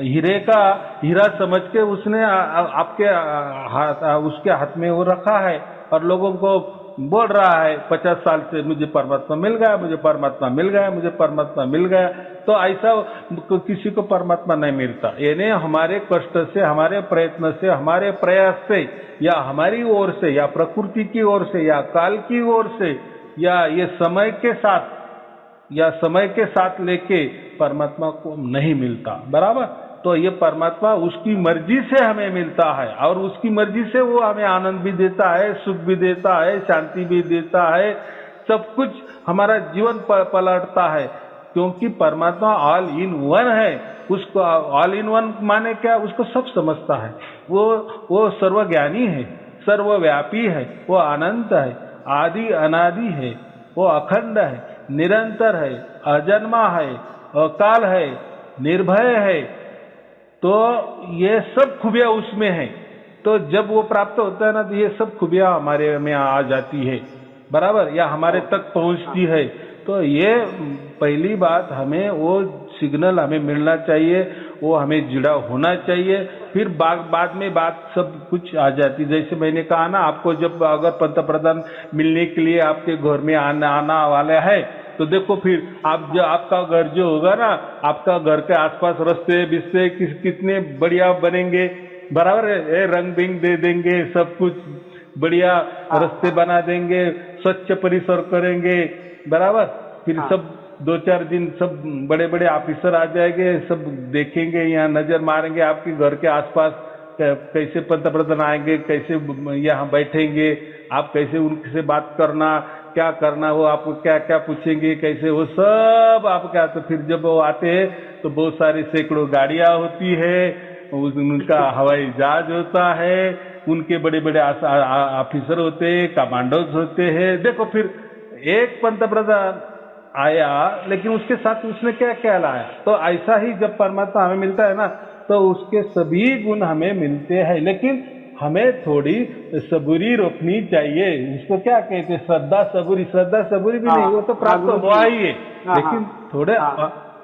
हीरा समझ के उसने आपके उसके हाथ में वो रखा है, और लोगों को बोल रहा है 50 साल से मुझे परमात्मा मिल गया, मुझे परमात्मा मिल गया, मुझे परमात्मा मिल गया। तो ऐसा किसी को परमात्मा नहीं मिलता। यानी हमारे कष्ट से, हमारे प्रयत्न से, हमारे प्रयास से, या हमारी ओर से, या प्रकृति की ओर से, या काल की ओर से, या ये समय के साथ लेके परमात्मा को नहीं मिलता, बराबर। तो ये परमात्मा उसकी मर्जी से हमें मिलता है, और उसकी मर्जी से वो हमें आनंद भी देता है, सुख भी देता है, शांति भी देता है, सब कुछ हमारा जीवन पलटता है, क्योंकि परमात्मा ऑल इन वन है। उसको ऑल इन वन माने क्या? उसको सब समझता है, वो सर्वज्ञानी है, सर्वव्यापी है, वो अनंत है, आदि अनादि है, वो अखंड है, निरंतर है, अजन्मा है, अकाल है, निर्भय है। तो ये सब खूबियां उसमें है। तो जब वो प्राप्त होता है ना, तो ये सब खूबियां हमारे में आ जाती है, बराबर, या हमारे तक पहुंचती है। तो ये पहली बात, हमें वो सिग्नल हमें मिलना चाहिए, वो हमें जुड़ा होना चाहिए, फिर बाद में बात सब कुछ आ जाती। जैसे मैंने कहा ना, आपको जब अगर पंतप्रधान मिलने के लिए आपके घर में आना वाला है, तो देखो फिर आप जो आपका घर जो होगा ना, आपका घर के आसपास रास्ते बिस्ते कितने बढ़िया बनेंगे, बराबर है, रंग बिंग दे देंगे, सब कुछ बढ़िया रास्ते बना देंगे, स्वच्छ परिसर करेंगे, बराबर। फिर सब 2-4 दिन सब बड़े बड़े ऑफिसर आ जाएंगे, सब देखेंगे, यहाँ नजर मारेंगे आपके घर के आसपास कैसे पंतप्रधान आएंगे, कैसे यहाँ बैठेंगे, आप कैसे उनसे बात करना, क्या करना, वो आपको क्या क्या पूछेंगे, कैसे, वो सब आप क्या। तो फिर जब वो आते हैं तो बहुत सारी सैकड़ों गाड़ियां होती है, उनका हवाई जहाज होता है, उनके बड़े बड़े ऑफिसर होते हैं, कमांडोज होते हैं। देखो फिर एक पंतप्रधान आया, लेकिन उसके साथ उसने क्या क्या लाया। तो ऐसा ही जब परमात्मा हमें मिलता है ना, तो उसके सभी गुण हमें मिलते हैं, लेकिन हमें थोड़ी सबूरी रोकनी चाहिए। उसको क्या कहते हैं, श्रद्धा सबूरी। श्रद्धा सबूरी भी नहीं, वो तो प्राप्त हुआ ही है, लेकिन थोड़े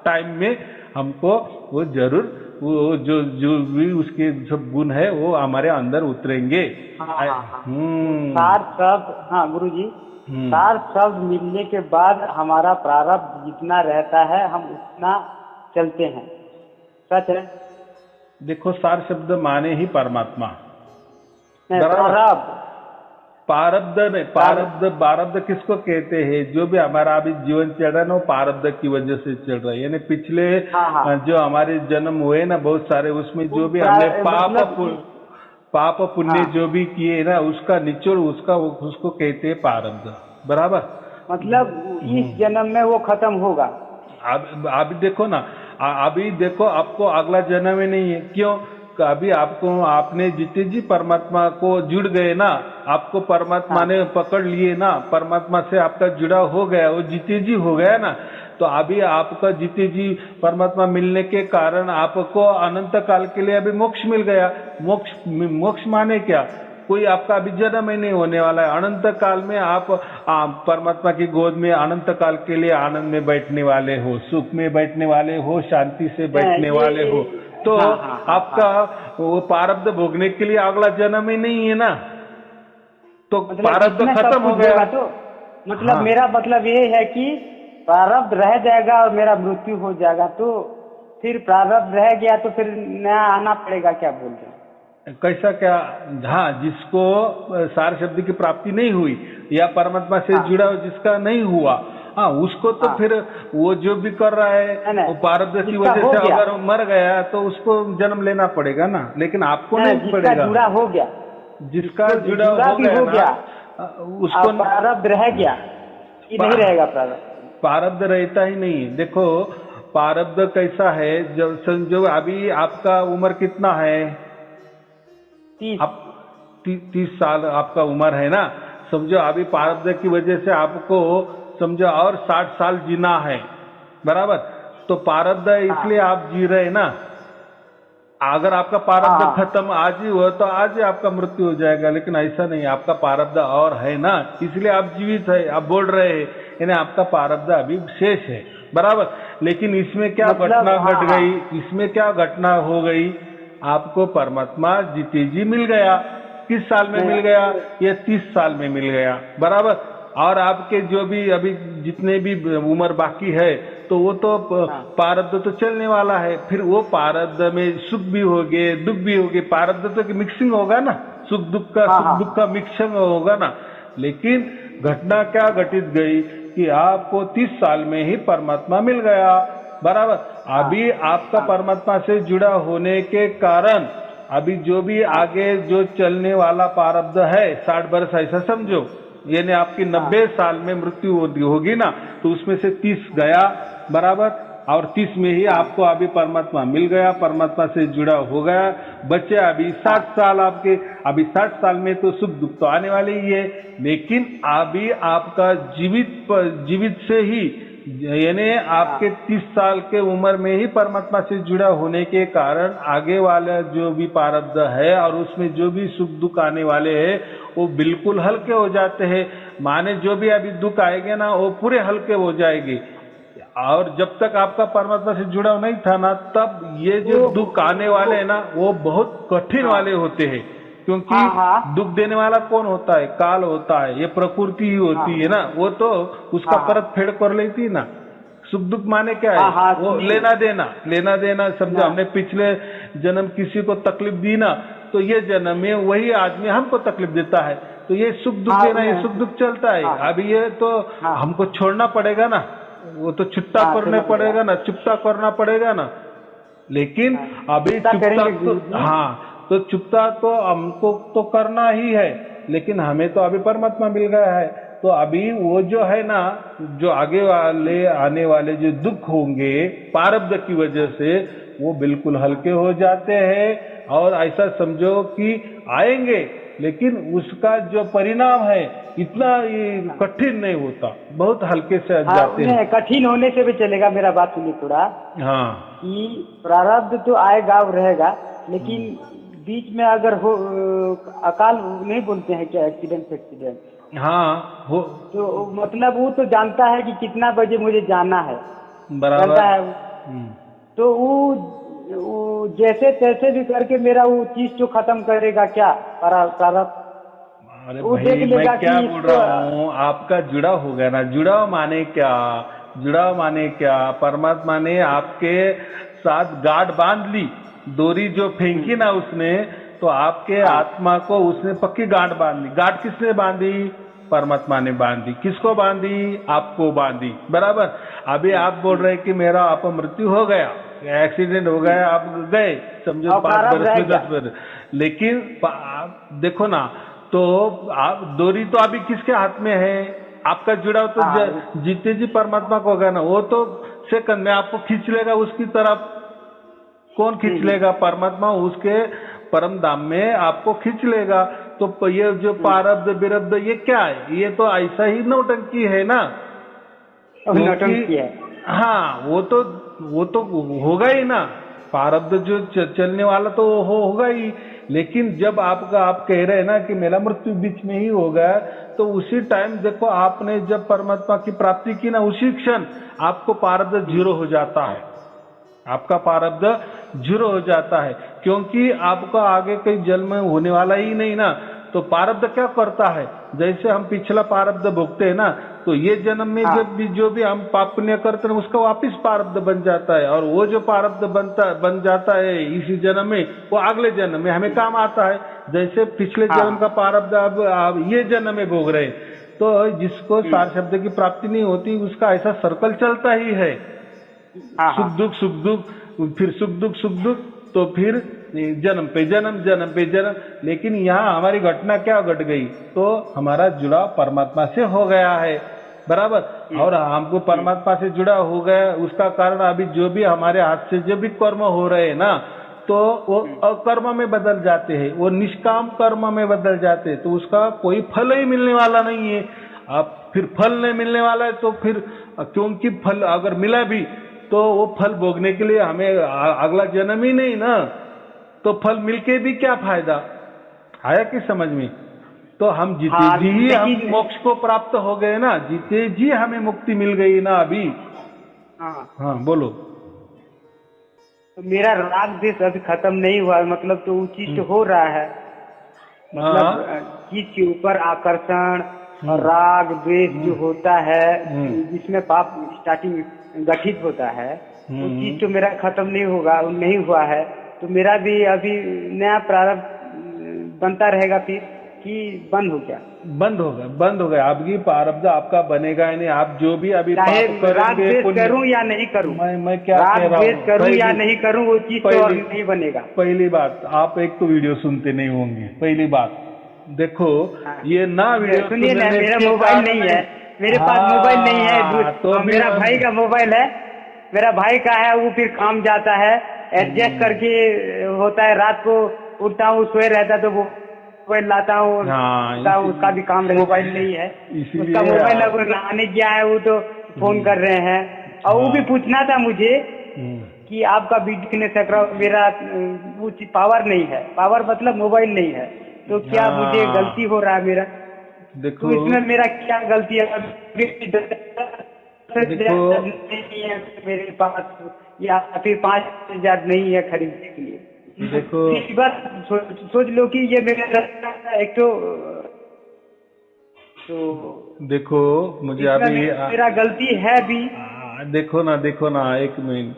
टाइम में हमको वो जरूर वो जो भी उसके सब गुण है वो हमारे अंदर उतरेंगे। सार शब्द, हाँ गुरु जी, सार शब्द मिलने के बाद हमारा प्रारब्ध जितना रहता है हम उतना चलते हैं, सच है। देखो, सार शब्द माने ही परमात्मा, प्रारब्ध। प्रारब्ध नहीं, प्रारब्ध किसको कहते हैं? जो भी हमारा अभी जीवन चल रहा है ना, वो प्रारब्ध की वजह से चल रहा है। यानी पिछले जो हमारे जन्म हुए ना बहुत सारे, उसमें जो भी हमने पाप पुण्य जो भी किए ना, उसका निचोड़ उसको कहते हैं प्रारब्ध, बराबर। मतलब इस जन्म में वो खत्म होगा। अभी देखो ना, अभी देखो आपको अगला जन्म ही नहीं है। क्यों? अभी आपने जितने जी परमात्मा को जुड़ गए ना, आपको परमात्मा ने पकड़ लिए ना, परमात्मा से आपका जुड़ा हो गया, वो जिते जी हो गया ना, तो अभी आपका जिते जी परमात्मा मिलने के कारण आपको अनंत काल के लिए अभी मोक्ष मिल गया। मोक्ष माने क्या? कोई आपका अभी जन्म ही नहीं होने वाला है। अनंत काल में आप परमात्मा की गोद में अनंत काल के लिए आनंद में बैठने वाले हो, सुख में बैठने वाले हो, शांति से बैठने वाले हो। तो आपका वो प्रारब्ध भोगने के लिए अगला जन्म ही नहीं है ना, तो प्रारब्ध खत्म हो गया। तो मतलब मेरा मतलब ये है कि प्रारब्ध रह जाएगा और मेरा मृत्यु हो जाएगा, तो फिर प्रारब्ध रह गया तो फिर नया आना पड़ेगा, क्या बोल रहे हैं? कैसा क्या? हाँ, जिसको सार शब्द की प्राप्ति नहीं हुई या परमात्मा से जुड़ा जिसका नहीं हुआ, हाँ उसको तो फिर वो जो भी कर रहा है वो प्रारब्ध की वजह से अगर मर गया तो उसको जन्म लेना पड़ेगा ना, लेकिन आपको नहीं पड़ेगा। जुड़ा हो गया, जिसका जुड़ा हो गया उसको प्रारब्ध रह गया, नहीं रहेगा प्रारब्ध। प्रारब्ध रहता ही नहीं। देखो प्रारब्ध कैसा है, जब समझो अभी आपका उम्र कितना है, 30 साल आपका उम्र है ना, समझो अभी प्रारब्ध की वजह से आपको समझो और 60 साल जीना है, बराबर। तो प्रारब्ध इसलिए आप जी रहे ना। अगर आपका प्रारब्ध खत्म आज ही हुआ तो आज ही आपका मृत्यु हो जाएगा, लेकिन ऐसा नहीं, आपका प्रारब्ध और है ना, इसलिए आप जीवित है, आप बोल रहे हैं, यानी आपका प्रारब्ध अभी शेष है, बराबर। लेकिन इसमें क्या घटना घट गई, इसमें क्या घटना हो गई, आपको परमात्मा जीते जी मिल गया। किस साल में मिल गया? ये 30 साल में मिल गया, बराबर। और आपके जो भी अभी जितने भी उम्र बाकी है, तो वो तो प्रारब्ध तो चलने वाला है। फिर वो प्रारब्ध में सुख भी होगे, दुख भी होगे, प्रारब्ध तो मिक्सिंग होगा ना, सुख दुख का मिक्सिंग होगा ना। लेकिन घटना क्या घटित गई कि आपको 30 साल में ही परमात्मा मिल गया, बराबर। अभी आपका परमात्मा से जुड़ा होने के कारण अभी जो भी आगे जो चलने वाला प्रारब्ध है 60 वर्ष ऐसा समझो, यानी आपकी 90 साल में मृत्यु होगी ना, तो उसमें से 30 गया, बराबर। और 30 में ही आपको अभी परमात्मा मिल गया, परमात्मा से जुड़ा हो गया, बच्चे अभी 60 साल आपके। अभी 60 साल में तो सुख दुख तो आने वाले ही है, लेकिन अभी आपका जीवित से ही, यानी आपके 30 साल के उम्र में ही परमात्मा से जुड़ा होने के कारण आगे वाला जो भी प्रारब्ध है और उसमें जो भी सुख दुख आने वाले हैं वो बिल्कुल हल्के हो जाते हैं। माने जो भी अभी दुख आएंगे ना वो पूरे हल्के हो जाएंगे। और जब तक आपका परमात्मा से जुड़ाव नहीं था ना, तब ये जो दुख आने वाले हैं ना, वो बहुत कठिन वाले होते हैं। क्योंकि दुख देने वाला कौन होता है? काल होता है, ये प्रकृति ही होती है ना, वो तो उसका परत फेड़ कर लेती है ना। सुख दुख माने क्या है? वो लेना देना समझो। हमने पिछले जन्म किसी को तकलीफ दी ना, तो ये जन्म में वही आदमी हमको तकलीफ देता है, तो ये सुख दुख देना, ये सुख दुख चलता है। अभी ये तो हमको छोड़ना पड़ेगा ना, वो तो चुप्ता करना पड़ेगा ना, चुप्ता करना पड़ेगा ना। लेकिन अभी चुप्ता तो चुप्ता तो हमको तो करना ही है, लेकिन हमें तो अभी परमात्मा मिल गया है। तो अभी वो जो है ना, जो आने वाले जो दुख होंगे प्रारब्ध की वजह से, वो बिल्कुल हल्के हो जाते हैं। और ऐसा समझो कि आएंगे, लेकिन उसका जो परिणाम है इतना कठिन नहीं होता, बहुत हल्के से जाते हैं। कठिन होने से भी चलेगा। मेरा बात सुनिए थोड़ा। हाँ, कि प्रारब्ध तो आएगा और रहेगा, लेकिन बीच में अगर हो अकाल नहीं बोलते हैं क्या, एक्सीडेंट। हाँ हो, तो मतलब वो तो जानता है कि कितना बजे मुझे जाना है, बराबर है। तो वो जैसे तैसे भी करके मेरा वो चीज जो खत्म करेगा क्या प्रारब्ध। अरे भाई, मैं क्या बोल रहा हूँ, आपका जुड़ाव हो गया ना। जुड़ाव माने क्या? परमात्मा ने आपके साथ गांठ बांध ली, डोरी जो फेंकी ना उसने, तो आपके आत्मा को उसने पक्की गांठ बांध ली। गांठ किसने बांधी? परमात्मा ने बांधी। किसको बांधी? आपको बांधी, बराबर। अभी आप बोल रहे कि मेरा अपमृत्यु हो गया, एक्सीडेंट हो गया, आप गए समझो 5 बरस में 10 बरस, लेकिन देखो ना, तो आप डोरी तो अभी किसके हाथ में है? आपका जुड़ाव तो जीते जी परमात्मा को होगा ना। वो तो सेकंड में आपको खींच लेगा उसकी तरफ। कौन खींच लेगा? परमात्मा उसके परम धाम में आपको खींच लेगा। तो ये जो प्रारब्ध विरब्ध ये क्या है? ये तो ऐसा ही नौटंकी है ना, नौटंकी है। हाँ, वो तो होगा ही ना। प्रारब्ध जो चलने वाला तो होगा ही। लेकिन जब आप कह रहे हैं ना कि मेरा मृत्यु बीच में ही होगा, तो उसी टाइम देखो, आपने जब परमात्मा की प्राप्ति की ना, उसी क्षण आपको प्रारब्ध जीरो हो जाता है। आपका प्रारब्ध जीरो हो जाता है, क्योंकि आपका आगे कोई जन्म होने वाला ही नहीं ना। तो प्रारब्ध क्या करता है? जैसे हम पिछला प्रारब्ध भोगते हैं ना, तो ये जन्म में जो भी हम पाप पुण्य करते हैं, उसका वापिस प्रारब्ध बन जाता है। और वो जो प्रारब्ध बन जाता है इसी जन्म में, वो अगले जन्म में हमें काम आता है। जैसे पिछले जन्म का प्रारब्ध अब ये जन्म में भोग रहे, तो जिसको सार शब्द की प्राप्ति नहीं होती, उसका ऐसा सर्कल चलता ही है। सुख दुख, फिर सुख दुख, तो फिर जन्म पे जन्म। लेकिन यहाँ हमारी घटना क्या घट गई? तो हमारा जुड़ाव परमात्मा से हो गया है, बराबर। और हमको परमात्मा से जुड़ा हो गया, उसका कारण अभी जो भी हमारे हाथ से जो भी कर्म हो रहे हैं ना, तो वो अकर्म में बदल जाते हैं, वो निष्काम कर्म में बदल जाते हैं। तो उसका कोई फल ही मिलने वाला नहीं है। अब फिर फल नहीं मिलने वाला है, तो फिर क्योंकि फल अगर मिला भी, तो वो फल भोगने के लिए हमें अगला जन्म ही नहीं ना, तो फल मिलके भी क्या फायदा? आया कि समझ में? तो हम जीते जी ही हम मोक्ष को प्राप्त हो गए ना, जीते जी हमें मुक्ति मिल गई ना अभी। हाँ बोलो। तो मेरा राग द्वेष अभी खत्म नहीं हुआ, मतलब तो वो चीज हो रहा है, मतलब चीज के ऊपर आकर्षण और राग द्वेष जो होता है, जिसमें पाप स्टार्टिंग गठित होता है, वो चीज तो मेरा खत्म नहीं होगा, नहीं हुआ है। तो मेरा भी अभी नया प्रारब्ध बनता रहेगा फिर, कि बंद हो गया? बंद हो गया। आपकी प्रारब्ध आपका बनेगा ही नहीं। आप जो भी अभी पाप करेंगे, करूं या नहीं करूं, मैं क्या कह रहा हूँ, करूं या नहीं करूं, वो चीज तो और नहीं बनेगा। पहली बात, आप एक तो वीडियो सुनते नहीं होंगे। पहली बात देखो, ये ना वीडियो सुनिए ना, मेरा मोबाइल नहीं है, मेरे पास मोबाइल नहीं है, तो मेरा भाई का मोबाइल है, मेरा भाई का है, वो फिर काम जाता है, एडजस्ट करके होता है। रात को उठता हूँ, सोए रहता तो वो मोबाइल लाता हूँ, उसका भी काम मोबाइल नहीं है, उसका मोबाइल अगर नहाने गया है, वो तो फोन कर रहे हैं। और वो भी पूछना था मुझे कि आपका वीडियो मेरा पावर नहीं है, पावर मतलब मोबाइल नहीं है, तो क्या मुझे गलती हो रहा है मेरा? देखो, तो इसमें मेरा क्या गलती है? देखो नहीं है मेरे पास, या फिर 5,000 नहीं है खरीदने के लिए। देखो इस बार सोच लो कि ये मेरा एक तो देखो मुझे इसमें अभी मेरा गलती है भी। देखो ना एक मिनट,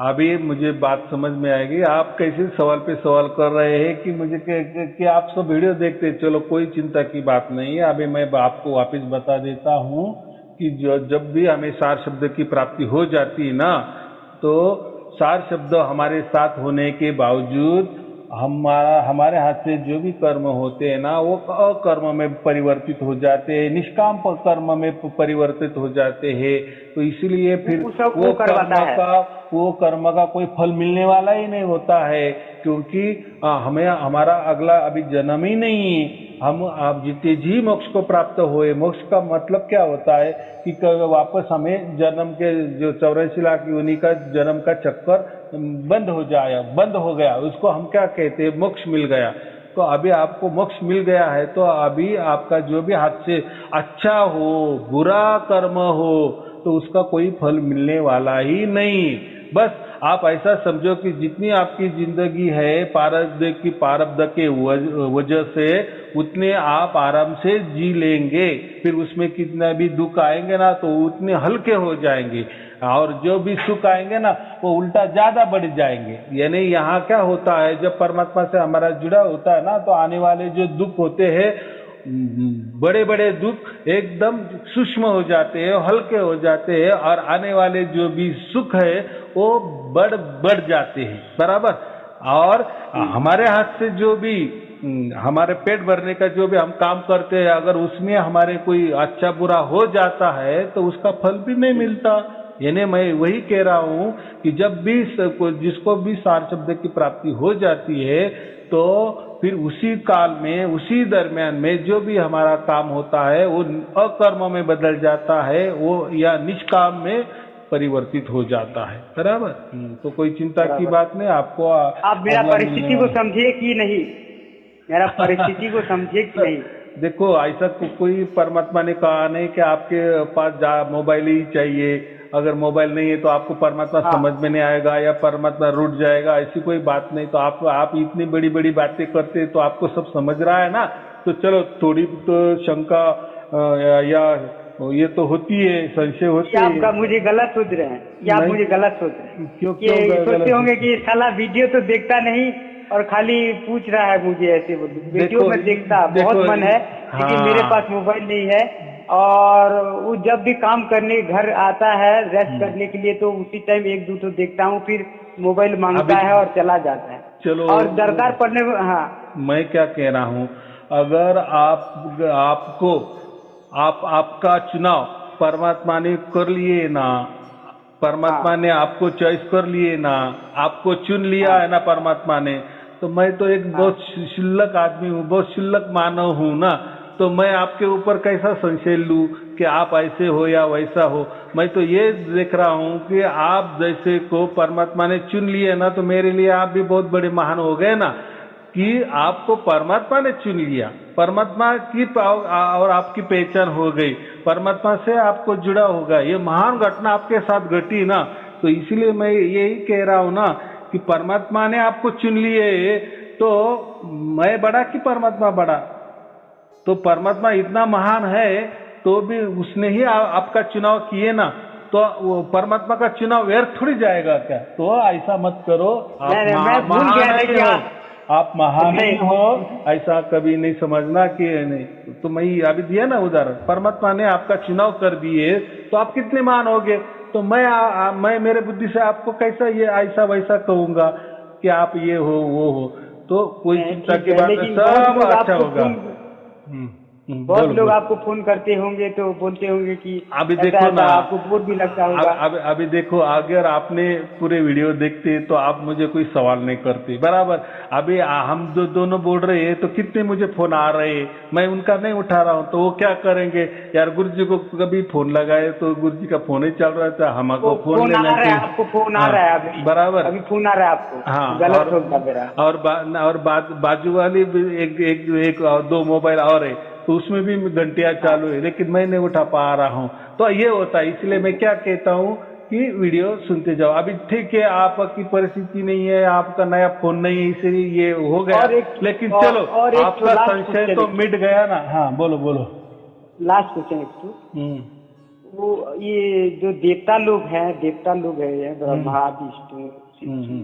अभी मुझे बात समझ में आएगी। आप कैसे सवाल पे सवाल कर रहे हैं कि मुझे कि आप सब वीडियो देखते, चलो कोई चिंता की बात नहीं है। अभी मैं आपको वापस बता देता हूँ कि जब भी हमें सार शब्द की प्राप्ति हो जाती है ना, तो सार शब्द हमारे साथ होने के बावजूद हमारे हाथ से जो भी कर्म होते हैं ना, वो अकर्म में परिवर्तित हो जाते हैं, निष्काम कर्म में परिवर्तित हो जाते हैं। तो इसीलिए फिर वो कर्म का कोई फल मिलने वाला ही नहीं होता है, क्योंकि हमें हमारा अगला अभी जन्म ही नहीं है। हम आप जितने जी मोक्ष को प्राप्त हुए, मोक्ष का मतलब क्या होता है कि वापस हमें जन्म के जो 84 लाख योनि का जन्म का चक्कर बंद हो गया, उसको हम क्या कहते हैं, मोक्ष मिल गया। तो अभी आपको मोक्ष मिल गया है, तो अभी आपका जो भी हाथ से अच्छा हो बुरा कर्म हो, तो उसका कोई फल मिलने वाला ही नहीं। बस आप ऐसा समझो कि जितनी आपकी जिंदगी है प्रारब्ध के वजह से उतने आप आराम से जी लेंगे। फिर उसमें कितना भी दुख आएंगे ना, तो उतने हल्के हो जाएंगे, और जो भी सुख आएंगे ना, वो उल्टा ज्यादा बढ़ जाएंगे। यानी यहाँ क्या होता है, जब परमात्मा से हमारा जुड़ा होता है ना, तो आने वाले जो दुख होते हैं, बड़े बड़े दुख एकदम सूक्ष्म हो जाते हैं, हल्के हो जाते हैं, और आने वाले जो भी सुख है वो बढ़ जाते हैं, बराबर। और हमारे हाथ से जो भी हमारे पेट भरने का जो भी हम काम करते हैं, अगर उसमें हमारे कोई अच्छा बुरा हो जाता है, तो उसका फल भी नहीं मिलता। यानी मैं वही कह रहा हूं कि जब भी जिसको भी सार शब्द की प्राप्ति हो जाती है, तो फिर उसी काल में उसी दरमियान में जो भी हमारा काम होता है वो अकर्म में बदल जाता है, वो या निष्काम में परिवर्तित हो जाता है, बराबर। तो कोई चिंता की बात नहीं। आपको आप मेरा परिस्थिति को समझिए कि नहीं, मेरा परिस्थिति को समझिए कि नहीं। देखो ऐसा कोई परमात्मा ने कहा नहीं कि आपके पास मोबाइल ही चाहिए, अगर मोबाइल नहीं है तो आपको परमात्मा समझ में नहीं आएगा या परमात्मा रूठ जाएगा, ऐसी कोई बात नहीं। तो आप इतनी बड़ी बड़ी बातें करते तो आपको सब समझ रहा है ना, तो चलो थोड़ी तो शंका या ये तो होती है, संशय होती है। आप मुझे गलत सोच रहे हैं, या आप मुझे गलत सोच रहे हैं? क्यों सोचते होंगे कि साला वीडियो तो देखता नहीं और खाली पूछ रहा है मुझे ऐसे। वीडियो में देखता बहुत मन है, लेकिन मेरे पास मोबाइल नहीं है, और वो जब भी काम करने घर आता है रेस्ट करने के लिए, तो उसी टाइम एक दो तो देखता हूँ, फिर मोबाइल मांगता है और चला जाता है। चलो, और दरकार पड़ने में मैं क्या कह रहा हूँ, अगर आपको आपका चुनाव परमात्मा ने कर लिए ना, परमात्मा ने आपको चॉइस कर लिए ना, आपको चुन लिया है ना परमात्मा ने, तो मैं तो एक बहुत शुल्लक आदमी हूँ, बहुत शुल्लक मानव हूँ ना, तो मैं आपके ऊपर कैसा संशय लूँ कि आप ऐसे हो या वैसा हो। मैं तो ये देख रहा हूँ कि आप जैसे को परमात्मा ने चुन लिए ना, तो मेरे लिए आप भी बहुत बड़े महान हो गए ना, कि आपको परमात्मा ने चुन लिया, परमात्मा की और आपकी पहचान हो गई, परमात्मा से आपको जुड़ा होगा। ये महान घटना आपके साथ घटी ना, तो इसलिए मैं यही कह रहा हूँ ना कि परमात्मा ने आपको चुन लिए, तो मैं बड़ा कि परमात्मा बड़ा? तो परमात्मा इतना महान है तो भी उसने ही आपका चुनाव किए ना, तो वो परमात्मा का चुनाव व्यर्थ थोड़ी जाएगा क्या? तो ऐसा मत करो, आप महान नहीं हो, ऐसा कभी नहीं समझना कि नहीं। तो मैं अभी दिया ना उदाहरण, परमात्मा ने आपका चुनाव कर दिए तो आप कितने महान होगे। तो मैं मेरे बुद्धि से आपको कैसा ये ऐसा वैसा कहूंगा कि आप ये हो वो हो, तो कोई चिंता की बात नहीं, सब अच्छा होगा। बहुत लोग आपको फोन करते होंगे तो बोलते होंगे कि अभी देखो ना, आपको बोर भी लगता होगा। अभी देखो, अगर आपने पूरे वीडियो देखते तो आप मुझे कोई सवाल नहीं करते, बराबर। अभी हम दोनों बोल रहे हैं तो कितने मुझे फोन आ रहे हैं, मैं उनका नहीं उठा रहा हूँ, तो वो क्या करेंगे यार, गुरु जी को कभी फोन लगाए तो गुरु जी का फोन ही चल रहा था, हमको फोन लेना चाहिए। आपको फोन आ रहा है अभी, बराबर, अभी फोन आ रहा है आपको। हाँ, गलत होगा मेरा। और बाजू वाली एक दो मोबाइल और है, तो उसमें भी घंटियां चालू है, लेकिन मैं नहीं उठा पा रहा हूँ। तो ये होता है, इसलिए मैं क्या कहता हूँ कि वीडियो सुनते जाओ। अभी ठीक है, आपकी परिस्थिति नहीं है, आपका नया फोन नहीं है, इसलिए ये हो गया, लेकिन चलो आपका संशय तो मिट गया ना। हाँ बोलो बोलो। लास्ट क्वेश्चन एक तो वो ये जो देवता लोग हैं ये ब्रह्मा विष्णु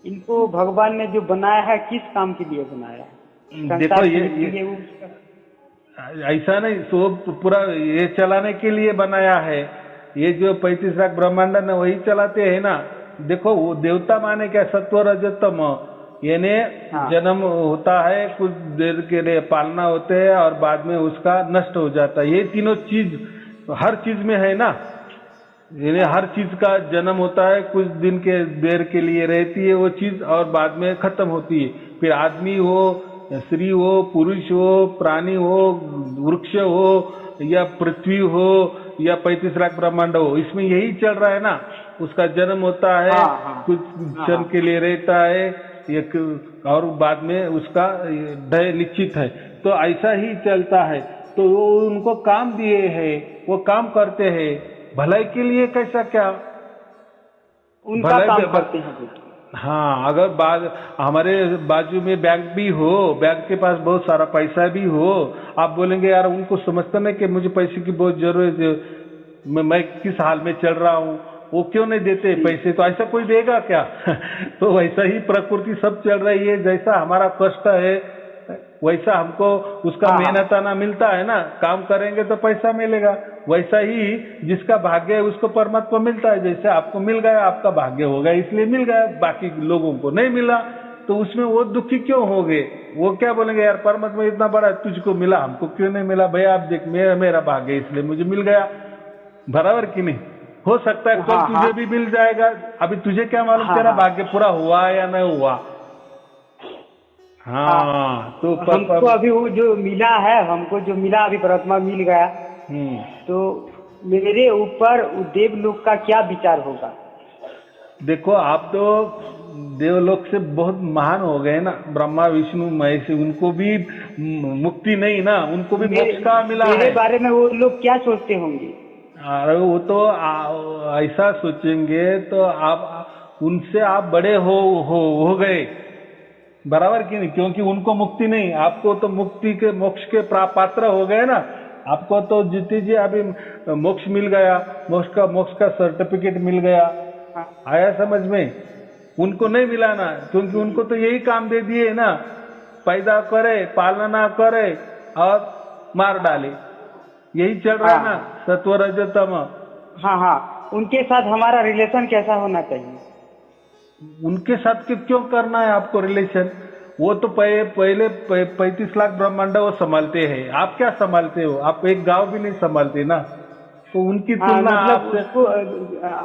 इनको भगवान ने जो बनाया है किस काम के लिए बनाया है? देखो ये ऐसा नहीं, तो पूरा ये चलाने के लिए बनाया है। ये जो 35 लाख ब्रह्मांड ने वही चलाते हैं ना। देखो वो देवता माने क्या, सत्व रजतम, यानी जन्म होता है, कुछ देर के लिए पालना होते हैं और बाद में उसका नष्ट हो जाता है। ये तीनों चीज हर चीज में है ना, यानी हर चीज का जन्म होता है, कुछ दिन के देर के लिए रहती है वो चीज और बाद में खत्म होती है। फिर आदमी हो, स्त्री हो, पुरुष हो, प्राणी हो, वृक्ष हो या पृथ्वी हो या 35 लाख ब्रह्मांड हो, इसमें यही चल रहा है ना। उसका जन्म होता है, कुछ क्षण के लिए रहता है एक, और बाद में उसका ढय निश्चित है। तो ऐसा ही चलता है। तो वो उनको काम दिए हैं, वो काम करते हैं भलाई के लिए, कैसा क्या उनका काम करते हैं। हाँ, अगर हमारे बाजू में बैंक भी हो, बैंक के पास बहुत सारा पैसा भी हो, आप बोलेंगे यार उनको समझते नहीं कि मुझे पैसे की बहुत जरूरत है, मैं किस हाल में चल रहा हूँ, वो क्यों नहीं देते पैसे, तो ऐसा कोई देगा क्या? तो वैसा ही प्रकृति सब चल रही है, जैसा हमारा कष्ट है वैसा हमको उसका मेहनताना मिलता है ना। काम करेंगे तो पैसा मिलेगा, वैसा ही जिसका भाग्य है उसको परमात्मा मिलता है। जैसे आपको मिल गया, आपका भाग्य हो गया इसलिए मिल गया, बाकी लोगों को नहीं मिला, तो उसमें वो दुखी क्यों हो गए? वो क्या बोलेंगे यार परमात्मा इतना बड़ा तुझको मिला, हमको क्यों नहीं मिला? भाई आप देख, मेरा भाग्य इसलिए मुझे मिल गया, बराबर कि नहीं? हो सकता है कल तुझे भी मिल जाएगा, अभी तुझे क्या मालूम तेरा भाग्य पूरा हुआ या नहीं हुआ। हाँ, तो हमको अभी वो जो मिला है, हमको जो मिला अभी परमात्मा मिल गया, तो मेरे ऊपर देवलोक का क्या विचार होगा? देखो आप तो देवलोक से बहुत महान हो गए ना, ब्रह्मा विष्णु महेश, उनको भी मुक्ति नहीं ना, उनको भी मोक्ष का मिला है। मेरे बारे में वो लोग क्या सोचते होंगे? अरे वो तो ऐसा सोचेंगे तो आप उनसे आप बड़े हो गए, बराबर की नहीं, क्योंकि उनको मुक्ति नहीं, आपको तो मुक्ति के मोक्ष के पात्र हो गए ना। आपको तो जीते जी अभी मोक्ष मिल गया, मोक्ष का सर्टिफिकेट मिल गया, आया समझ में? उनको नहीं मिला ना, क्योंकि उनको तो यही काम दे दिए ना, पैदा करे, पालना करे और मार डाले, यही चल रहा है ना, सत्व रजतम। हाँ, उनके साथ हमारा रिलेशन कैसा होना चाहिए? उनके साथ क्यों करना है आपको रिलेशन? वो तो पहले 35 लाख ब्रह्मांड वो संभालते हैं, आप क्या संभालते हो? आप एक गांव भी नहीं संभालते ना, तो उनकी तुलना आपसे।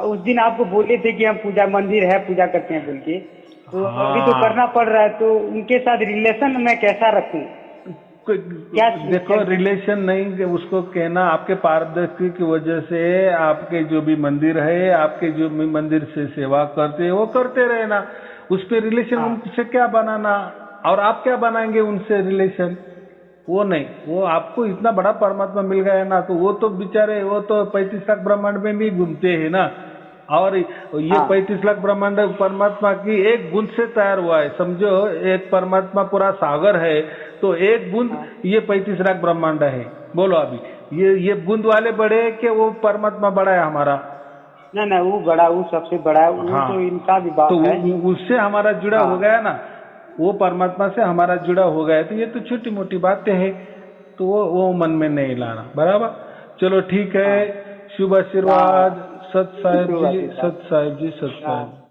उस दिन आपको बोले थे कि हम पूजा मंदिर है पूजा करते हैं बोल के, तो अभी तो करना पड़ रहा है, तो उनके साथ रिलेशन मैं कैसा रखूं? क्या देखो रिलेशन नहीं, उसको कहना आपके पारदर्शी की वजह से आपके जो भी मंदिर है, आपके जो भी मंदिर से सेवा करते हैं वो करते रहना, उस पे रिलेशन उनसे क्या बनाना, और आप क्या बनाएंगे उनसे रिलेशन? वो नहीं, वो आपको इतना बड़ा परमात्मा मिल गया है ना, तो वो तो बेचारे वो तो 35 लाख ब्रह्मांड में भी घूमते हैं ना, और ये 35 लाख ब्रह्मांड परमात्मा की एक बूंद से तैयार हुआ है। समझो एक परमात्मा पूरा सागर है, तो एक बूंद ये 35 लाख ब्रह्मांड है। बोलो अभी ये बूंद वाले बड़े है कि वो परमात्मा बड़ा है हमारा? ना वो बड़ा, वो सबसे बड़ा है, वो तो इनका भी बात है। तो उससे हमारा जुड़ा हो गया ना, वो परमात्मा से हमारा जुड़ा हो गया है, तो ये तो छोटी मोटी बातें हैं, तो वो मन में नहीं लाना, बराबर? चलो ठीक है, शुभ आशीर्वाद, सत साहेब जी, सत साहेब जी, सत साहेब।